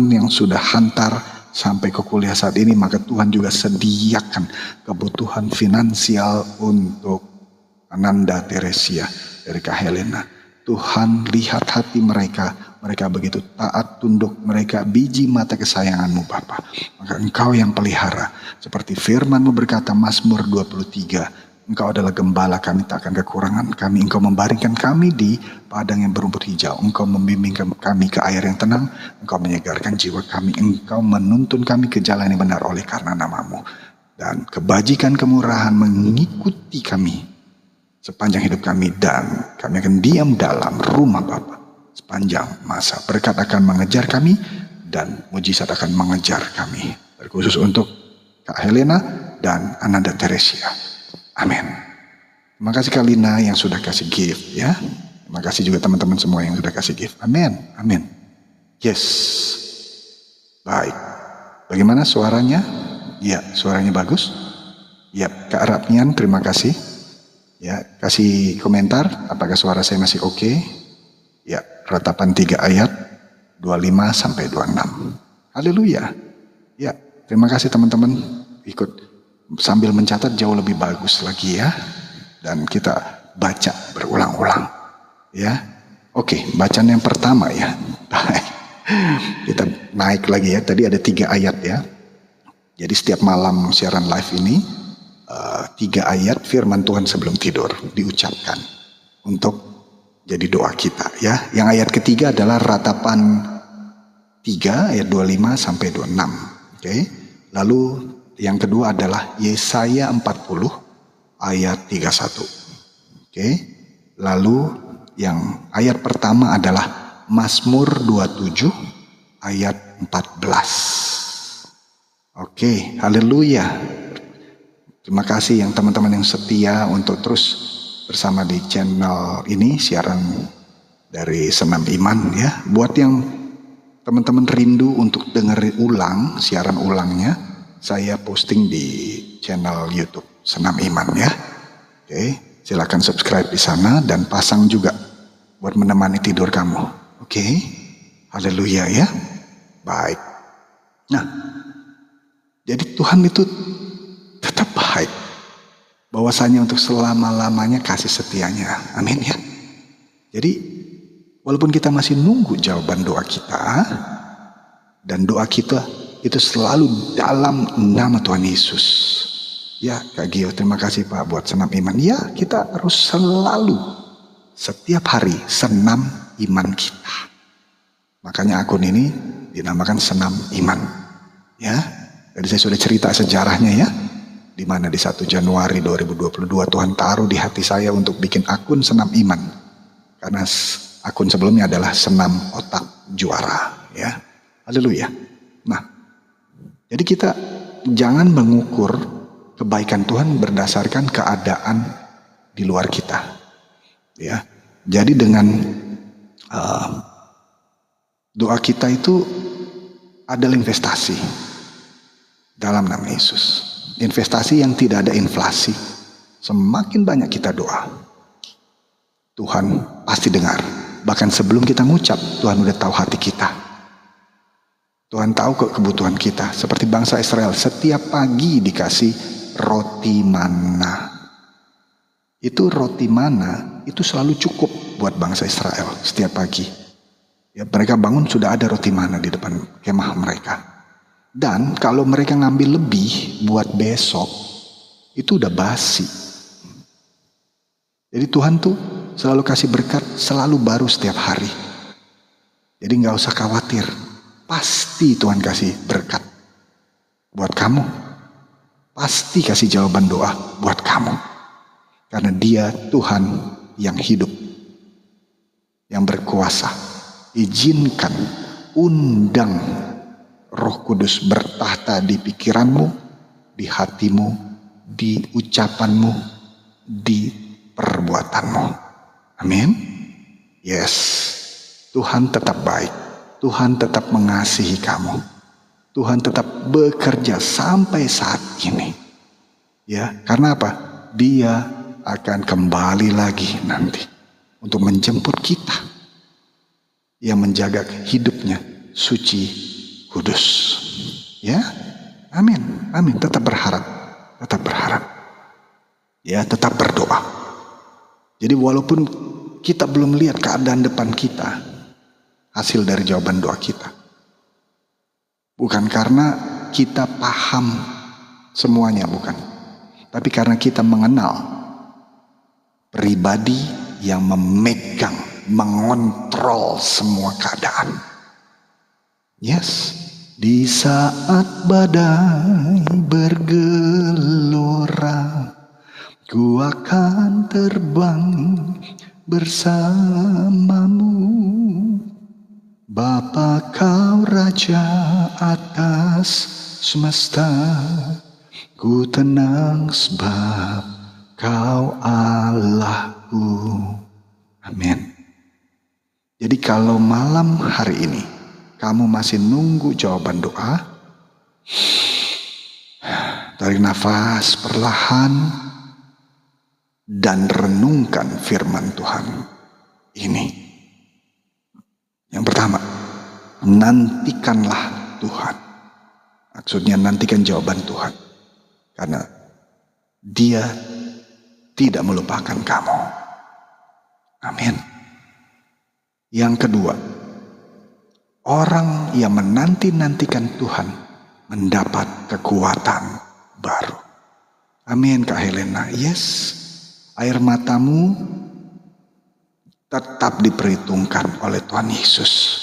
yang sudah hantar sampai ke kuliah saat ini, maka Tuhan juga sediakan kebutuhan finansial untuk Ananda Teresia dari Kak Helena. Tuhan lihat hati mereka begitu taat, tunduk, mereka biji mata kesayanganmu Bapa. Maka Engkau yang pelihara, seperti firman-Mu berkata Mazmur 23, Engkau adalah gembala kami, tak akan kekurangan kami. Engkau membaringkan kami di padang yang berumput hijau. Engkau membimbing kami ke air yang tenang. Engkau menyegarkan jiwa kami. Engkau menuntun kami ke jalan yang benar oleh karena nama-Mu. Dan kebajikan kemurahan mengikuti kami sepanjang hidup kami. Dan kami akan diam dalam rumah Bapa sepanjang masa. Berkat akan mengejar kami dan mujizat akan mengejar kami. Terkhusus untuk Kak Helena dan Ananda Teresia. Amin. Terima kasih Kak Lina yang sudah kasih gift ya. Terima kasih juga teman-teman semua yang sudah kasih gift. Amin. Amin. Yes. Baik. Bagaimana suaranya? Ya, suaranya bagus. Ya, Kak Rapnian terima kasih. Ya, kasih komentar apakah suara saya masih oke. Ya, Ratapan 3 ayat 25 sampai 26. Haleluya. Ya, terima kasih teman-teman ikut sambil mencatat jauh lebih bagus lagi ya. Dan kita baca berulang-ulang ya. Oke, bacaan yang pertama ya. Baik. Kita naik lagi ya. Tadi ada 3 ayat ya. Jadi setiap malam siaran live ini 3 ayat firman Tuhan sebelum tidur diucapkan untuk jadi doa kita ya. Yang ayat ketiga adalah Ratapan 3 ayat 25 sampai 26. Oke. Lalu yang kedua adalah Yesaya 40 ayat 31. Oke. Lalu yang ayat pertama adalah Mazmur 27 ayat 14. Oke, haleluya. Terima kasih yang teman-teman yang setia untuk terus bersama di channel ini, siaran dari Senam Iman ya. Buat yang teman-teman rindu untuk dengerin ulang, siaran ulangnya, saya posting di channel YouTube Senam Iman ya. Oke, silakan subscribe di sana dan pasang juga buat menemani tidur kamu. Oke, haleluya ya. Baik. Nah, jadi Tuhan itu tetap baik. Bahwasanya untuk selama-lamanya kasih setianya. Amin ya. Jadi walaupun kita masih nunggu jawaban doa kita, dan doa kita itu selalu dalam nama Tuhan Yesus. Ya Kak Gio, terima kasih Pak buat senam iman. Ya, kita harus selalu setiap hari senam iman kita. Makanya akun ini dinamakan Senam Iman. Ya, jadi saya sudah cerita sejarahnya ya. Di mana di 1 Januari 2022 Tuhan taruh di hati saya untuk bikin akun Senam Iman. Karena akun sebelumnya adalah Senam Otak Juara. Ya, haleluya. Nah, jadi kita jangan mengukur kebaikan Tuhan berdasarkan keadaan di luar kita. Ya, jadi dengan doa kita itu adalah investasi dalam nama Yesus. Investasi yang tidak ada inflasi. Semakin banyak kita doa, Tuhan pasti dengar. Bahkan sebelum kita ngucap, Tuhan udah tahu hati kita. Tuhan tahu kebutuhan kita. Seperti bangsa Israel, setiap pagi dikasih roti mana. Itu roti mana, itu selalu cukup buat bangsa Israel setiap pagi. Ya, mereka bangun sudah ada roti mana di depan kemah mereka. Dan kalau mereka ngambil lebih buat besok, itu udah basi. Jadi Tuhan tuh selalu kasih berkat, selalu baru setiap hari. Jadi gak usah khawatir, pasti Tuhan kasih berkat buat kamu. Pasti kasih jawaban doa buat kamu. Karena Dia Tuhan yang hidup, yang berkuasa. Izinkan, undang Roh Kudus bertahta di pikiranmu, di hatimu, di ucapanmu, di perbuatanmu. Amin. Yes, Tuhan tetap baik. Tuhan tetap mengasihi kamu. Tuhan tetap bekerja sampai saat ini. Ya, karena apa? Dia akan kembali lagi nanti untuk menjemput kita yang menjaga hidupnya suci, kudus. Ya, amin, amin. Tetap berharap, ya, tetap berdoa. Jadi walaupun kita belum lihat keadaan depan kita, hasil dari jawaban doa kita, bukan karena kita paham semuanya, bukan, tapi karena kita mengenal pribadi yang memegang, mengontrol semua keadaan. Yes, di saat badai bergelora, ku akan terbang bersamamu. Bapa kau Raja atas semesta, ku tenang sebab kau Allahku. Amin. Jadi kalau malam hari ini kamu masih nunggu jawaban doa, tarik nafas perlahan dan renungkan firman Tuhan ini. Yang pertama, nantikanlah Tuhan. Maksudnya nantikan jawaban Tuhan. Karena Dia tidak melupakan kamu. Amin. Yang kedua, orang yang menanti-nantikan Tuhan mendapat kekuatan baru. Amin Kak Helena. Yes, air matamu tetap diperhitungkan oleh Tuhan Yesus.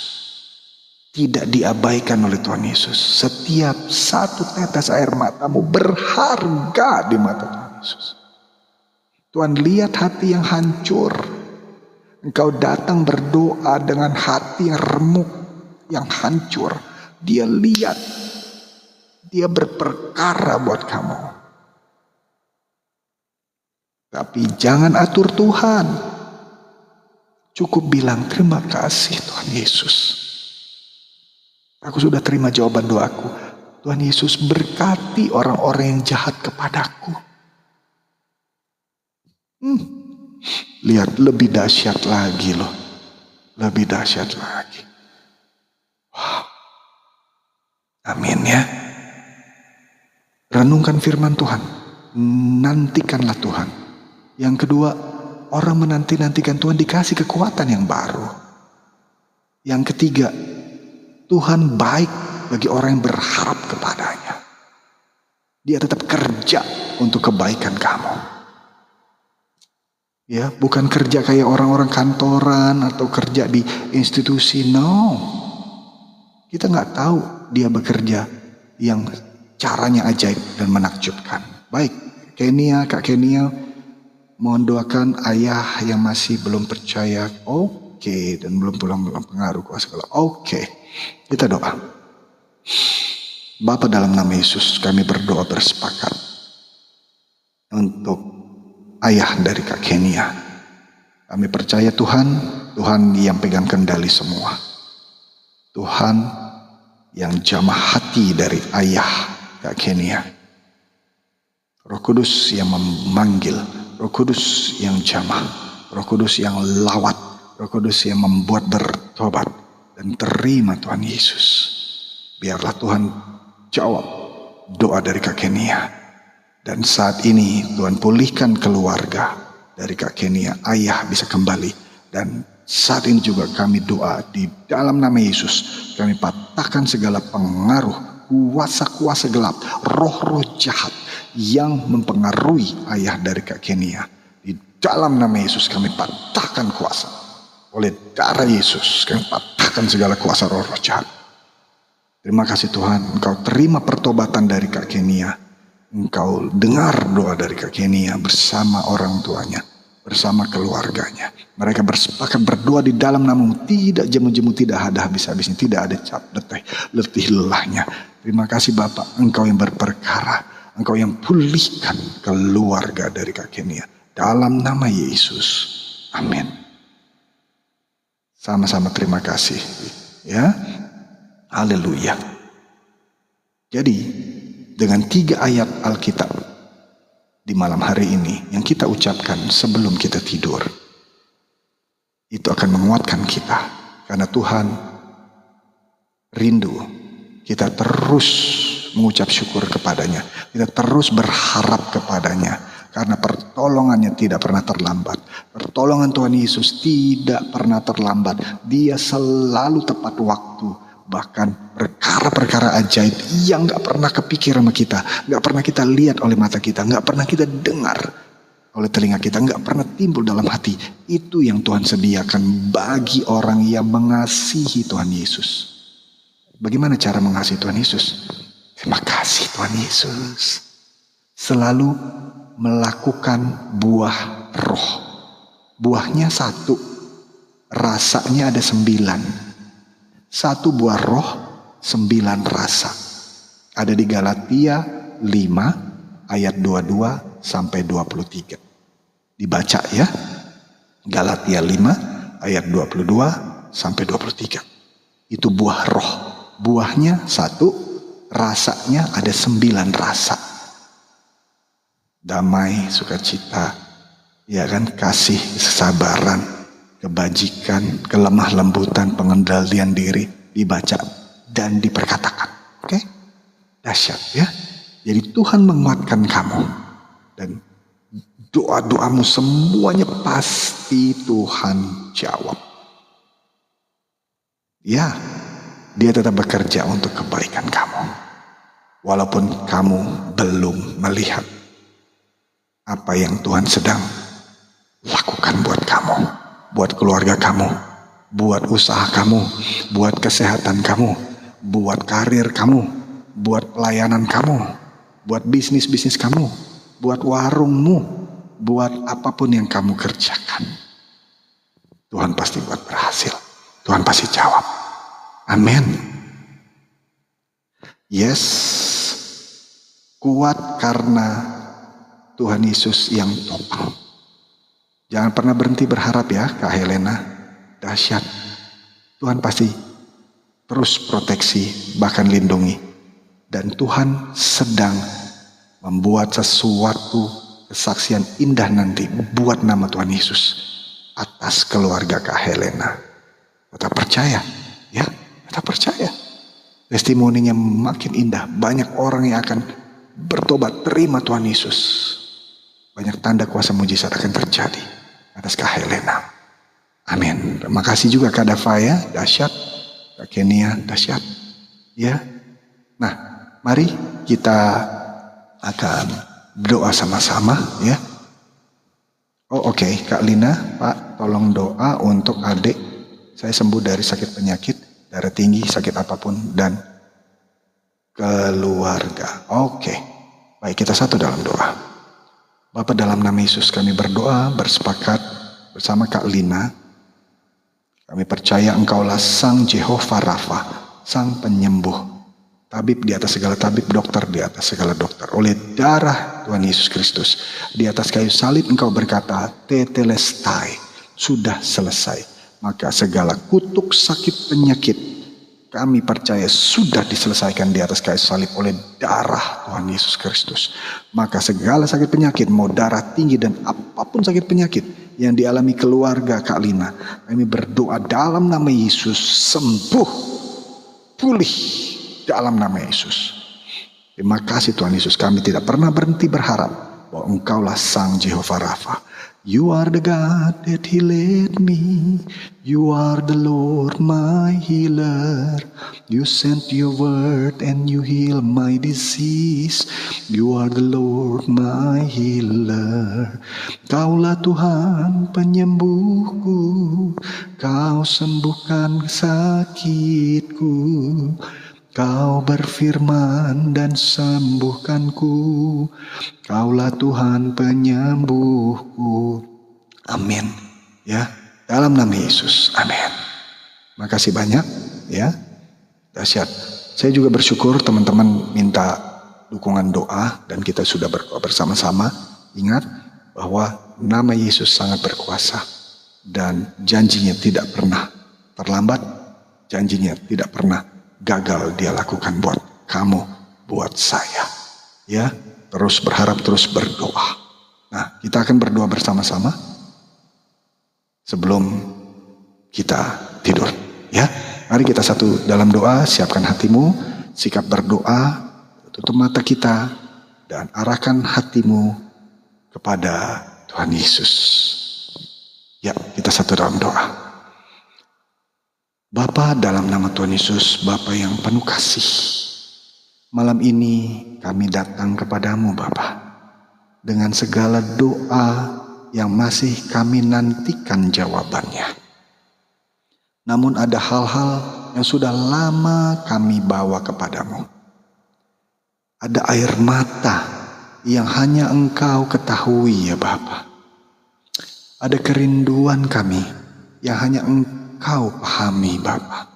Tidak diabaikan oleh Tuhan Yesus. Setiap satu tetes air matamu berharga di mata Tuhan Yesus. Tuhan lihat hati yang hancur. Engkau datang berdoa dengan hati yang remuk, yang hancur. Dia lihat, Dia berperkara buat kamu. Tapi jangan atur Tuhan. Cukup bilang terima kasih Tuhan Yesus. Aku sudah terima jawaban doaku. Tuhan Yesus, berkati orang-orang yang jahat kepadaku. Lihat, lebih dahsyat lagi loh. Lebih dahsyat lagi. Wow. Amin ya. Renungkan firman Tuhan. Nantikanlah Tuhan. Yang kedua, orang menanti-nantikan Tuhan dikasih kekuatan yang baru. Yang ketiga, Tuhan baik bagi orang yang berharap kepadanya. Dia tetap kerja untuk kebaikan kamu. Ya, bukan kerja kayak orang-orang kantoran atau kerja di institusi. No, kita nggak tahu dia bekerja yang caranya ajaib dan menakjubkan. Baik, Kak Kenia, mohon doakan ayah yang masih belum percaya. Oke, dan belum pengaruh kuasa Allah. Oke, kita doa. Bapa, dalam nama Yesus kami berdoa bersepakat untuk ayah dari Kak Kenia. Kami percaya Tuhan yang pegang kendali semua. Tuhan yang jamah hati dari ayah Kak Kenia. Roh Kudus yang memanggil, Roh Kudus yang jamah, Roh Kudus yang lawat, Roh Kudus yang membuat bertobat dan terima Tuhan Yesus. Biarlah Tuhan jawab doa dari Kak Kenia. Dan saat ini Tuhan pulihkan keluarga dari Kak Kenia. Ayah bisa kembali. Dan saat ini juga kami doa di dalam nama Yesus. Kami patahkan segala pengaruh, kuasa-kuasa gelap, roh-roh jahat yang mempengaruhi ayah dari Kak Kenia. Di dalam nama Yesus kami patahkan kuasa. Oleh darah Yesus kami patahkan segala kuasa roh-roh jahat. Terima kasih Tuhan, Engkau terima pertobatan dari Kak Kenia. Engkau dengar doa dari Kak Kenia bersama orang tuanya, bersama keluarganya. Mereka bersepakat berdoa di dalam nama-Mu. Tidak jemu-jemu, tidak ada habis-habisnya, tidak ada letih lelahnya. Terima kasih Bapak, Engkau yang berperkara, Engkau yang pulihkan keluarga dari Kak Kenia. Dalam nama Yesus, amin. Sama-sama terima kasih. Ya, haleluya. Jadi, dengan 3 ayat Alkitab di malam hari ini yang kita ucapkan sebelum kita tidur, itu akan menguatkan kita. Karena Tuhan rindu kita terus mengucap syukur kepadanya. Kita terus berharap kepadanya. Karena pertolongannya tidak pernah terlambat. Pertolongan Tuhan Yesus tidak pernah terlambat. Dia selalu tepat waktu. Bahkan perkara-perkara ajaib yang gak pernah kepikir sama kita, gak pernah kita lihat oleh mata kita, gak pernah kita dengar oleh telinga kita, gak pernah timbul dalam hati. Itu yang Tuhan sediakan bagi orang yang mengasihi Tuhan Yesus. Bagaimana cara mengasihi Tuhan Yesus? Terima kasih Tuhan Yesus. Selalu melakukan buah roh. Buahnya 1, rasanya ada 9. 1 buah roh, 9 rasa. Ada di Galatia 5 ayat 22 sampai 23. Dibaca ya. Galatia 5 ayat 22 sampai 23. Itu buah roh. Buahnya 1, rasanya ada 9 rasa. Damai, sukacita, ya kan, kasih, kesabaran, kebajikan, kelemah lembutan, pengendalian diri, dibaca dan diperkatakan. Oke? Dahsyat ya. Jadi Tuhan menguatkan kamu. Dan doa-doamu semuanya pasti Tuhan jawab. Ya, Dia tetap bekerja untuk kebaikan kamu. Walaupun kamu belum melihat apa yang Tuhan sedang lakukan buat kamu, buat keluarga kamu, buat usaha kamu, buat kesehatan kamu, buat karir kamu, buat pelayanan kamu, buat bisnis-bisnis kamu, buat warungmu, buat apapun yang kamu kerjakan. Tuhan pasti buat berhasil. Tuhan pasti jawab. Amin. Yes, kuat karena Tuhan Yesus yang topang. Jangan pernah berhenti berharap ya Kak Helena. Dahsyat. Tuhan pasti terus proteksi, bahkan lindungi. Dan Tuhan sedang membuat sesuatu kesaksian indah nanti buat nama Tuhan Yesus atas keluarga Kak Helena. Tetap percaya, ya, tetap percaya. Testimoninya makin indah. Banyak orang yang akan bertobat, terima Tuhan Yesus. Banyak tanda kuasa mujizat akan terjadi atas Kak Helena. Amin. Terima kasih juga Kak Davaya, dahsyat. Kak Kenia, dahsyat. Ya. Nah, mari kita akan doa sama-sama, ya. Oh, oke. Kak Lina, Pak, tolong doa untuk adik saya sembuh dari sakit penyakit, darah tinggi, sakit apapun, dan keluarga. Oke. Baik, kita satu dalam doa. Bapa, dalam nama Yesus kami berdoa, bersepakat bersama Kak Lina. Kami percaya Engkaulah Sang Jehovah Rafa, Sang Penyembuh. Tabib di atas segala tabib, dokter di atas segala dokter. Oleh darah Tuhan Yesus Kristus, di atas kayu salib Engkau berkata, tetelestai, sudah selesai. Maka segala kutuk, sakit, penyakit, kami percaya sudah diselesaikan di atas kayu salib oleh darah Tuhan Yesus Kristus. Maka segala sakit penyakit, mau darah tinggi dan apapun sakit penyakit yang dialami keluarga Kak Lina, kami berdoa dalam nama Yesus, sembuh, pulih dalam nama Yesus. Terima kasih Tuhan Yesus, kami tidak pernah berhenti berharap bahwa Engkaulah Sang Jehovah Rafa. You are the God that healed me. You are the Lord my healer. You sent your word and you heal my disease. You are the Lord my healer. Kaulah Tuhan penyembuhku. Kau sembuhkan sakitku. Kau berfirman dan sembuhkanku. Kaulah Tuhan penyembuhku. Amin. Ya, dalam nama Yesus. Amin. Makasih banyak, ya. Dahsyat. Saya juga bersyukur teman-teman minta dukungan doa dan kita sudah berdoa bersama-sama. Ingat bahwa nama Yesus sangat berkuasa dan janjinya tidak pernah terlambat. Janjinya tidak pernah gagal dia lakukan buat kamu, buat saya. Ya, terus berharap, terus berdoa. Nah, kita akan berdoa bersama-sama sebelum kita tidur. Ya, mari kita satu dalam doa, siapkan hatimu, sikap berdoa, tutup mata kita, dan arahkan hatimu kepada Tuhan Yesus. Ya, kita satu dalam doa. Bapa, dalam nama Tuhan Yesus, Bapa yang penuh kasih, malam ini kami datang kepadamu Bapa, dengan segala doa yang masih kami nantikan jawabannya. Namun ada hal-hal yang sudah lama kami bawa kepadamu. Ada air mata yang hanya Engkau ketahui ya Bapa. Ada kerinduan kami yang hanya Engkau pahami Bapa.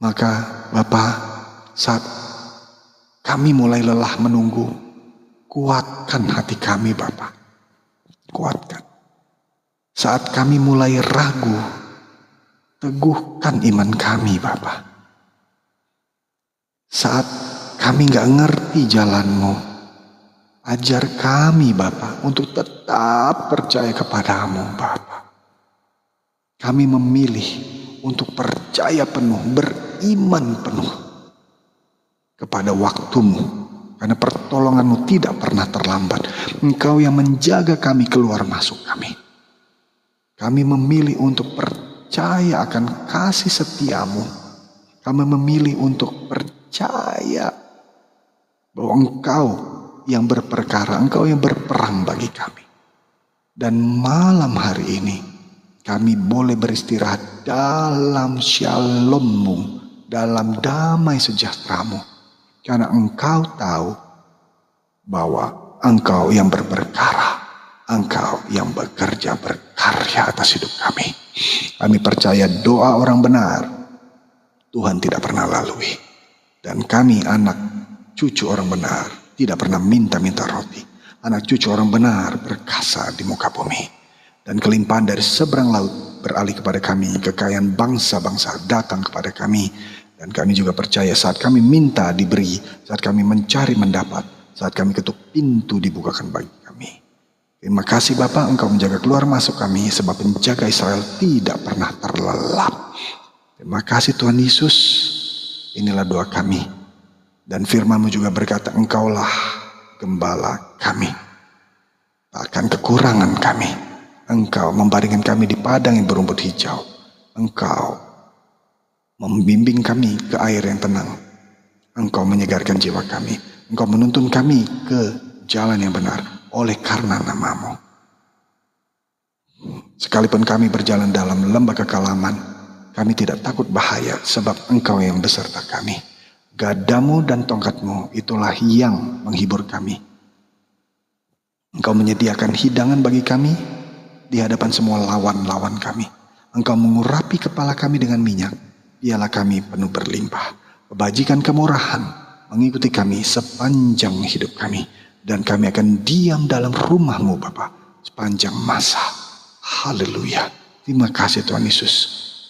Maka Bapa, saat kami mulai lelah menunggu, kuatkan hati kami Bapa. Kuatkan. Saat kami mulai ragu, teguhkan iman kami Bapa. Saat kami gak ngerti jalan-Mu, ajar kami Bapa untuk tetap percaya kepadamu Bapa. Kami memilih untuk percaya penuh, beriman penuh kepada waktu-Mu. Karena pertolongan-Mu tidak pernah terlambat. Engkau yang menjaga kami keluar masuk kami. Kami memilih untuk percaya akan kasih setia-Mu. Kami memilih untuk percaya bahwa Engkau yang berperkara, Engkau yang berperang bagi kami. Dan malam hari ini kami boleh beristirahat dalam shalom-Mu, dalam damai sejahtera-Mu. Karena Engkau tahu bahwa Engkau yang berperkara, Engkau yang bekerja berkarya atas hidup kami. Kami percaya doa orang benar Tuhan tidak pernah lalui. Dan kami anak cucu orang benar tidak pernah minta-minta roti. Anak cucu orang benar berkasa di muka bumi. Dan kelimpahan dari seberang laut beralih kepada kami. Kekayaan bangsa-bangsa datang kepada kami. Dan kami juga percaya saat kami minta diberi, saat kami mencari mendapat, saat kami ketuk pintu dibukakan bagi kami. Terima kasih Bapa, Engkau menjaga keluar masuk kami, sebab penjaga Israel tidak pernah terlelap. Terima kasih Tuhan Yesus, inilah doa kami. Dan firman-Mu juga berkata, Engkaulah gembala kami, takkan kekurangan kami. Engkau membaringkan kami di padang yang berumput hijau. Engkau membimbing kami ke air yang tenang. Engkau menyegarkan jiwa kami. Engkau menuntun kami ke jalan yang benar oleh karena nama-Mu. Sekalipun kami berjalan dalam lembah kekelaman, kami tidak takut bahaya sebab Engkau yang beserta kami. Gadamu dan tongkat-Mu itulah yang menghibur kami. Engkau menyediakan hidangan bagi kami di hadapan semua lawan-lawan kami. Engkau mengurapi kepala kami dengan minyak. Biarlah kami penuh berlimpah. Kebajikan kemurahan mengikuti kami sepanjang hidup kami. Dan kami akan diam dalam rumah-Mu Bapa sepanjang masa. Haleluya. Terima kasih Tuhan Yesus.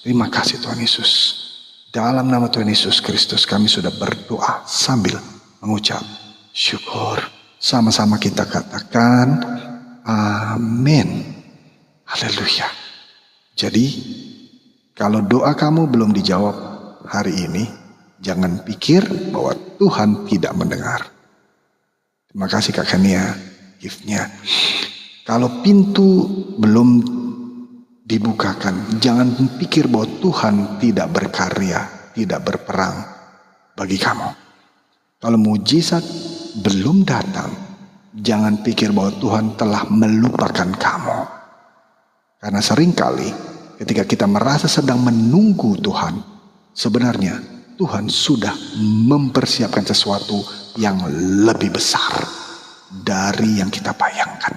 Terima kasih Tuhan Yesus. Dalam nama Tuhan Yesus Kristus kami sudah berdoa sambil mengucap syukur. Sama-sama kita katakan amin. Haleluya. Jadi kalau doa kamu belum dijawab hari ini, jangan pikir bahwa Tuhan tidak mendengar. Terima kasih Kak Kania gift-nya. Kalau pintu belum dibukakan, jangan pikir bahwa Tuhan tidak berkarya, tidak berperang bagi kamu. Kalau mujizat belum datang, jangan pikir bahwa Tuhan telah melupakan kamu. Karena seringkali ketika kita merasa sedang menunggu Tuhan, sebenarnya Tuhan sudah mempersiapkan sesuatu yang lebih besar dari yang kita bayangkan.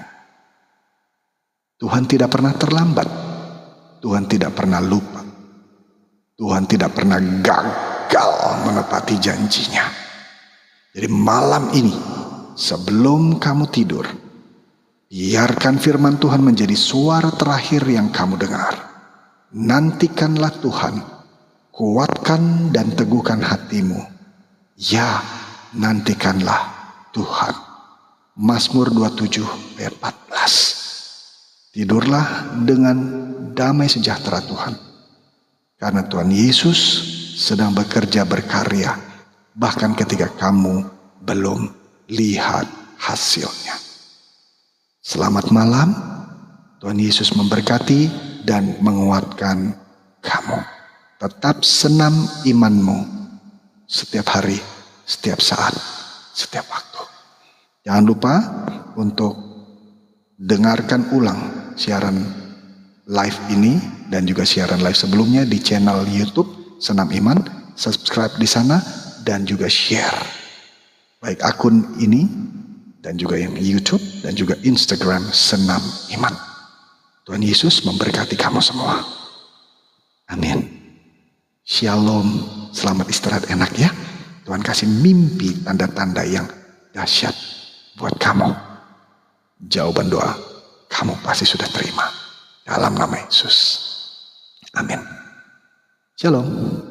Tuhan tidak pernah terlambat. Tuhan tidak pernah lupa. Tuhan tidak pernah gagal menepati janjinya. Jadi malam ini sebelum kamu tidur, biarkan firman Tuhan menjadi suara terakhir yang kamu dengar. Nantikanlah Tuhan, kuatkan dan teguhkan hatimu. Ya, nantikanlah Tuhan. Mazmur 27 ayat 14. Tidurlah dengan damai sejahtera Tuhan. Karena Tuhan Yesus sedang bekerja berkarya, bahkan ketika kamu belum lihat hasilnya. Selamat malam, Tuhan Yesus memberkati dan menguatkan kamu. Tetap senam imanmu setiap hari, setiap saat, setiap waktu. Jangan lupa untuk dengarkan ulang siaran live ini dan juga siaran live sebelumnya di channel YouTube Senam Iman. Subscribe di sana dan juga share. Baik akun ini dan juga yang YouTube dan juga Instagram Senam Iman. Tuhan Yesus memberkati kamu semua. Amin. Shalom. Selamat istirahat enak ya. Tuhan kasih mimpi tanda-tanda yang dahsyat buat kamu. Jawaban doa kamu pasti sudah terima. Dalam nama Yesus. Amin. Shalom.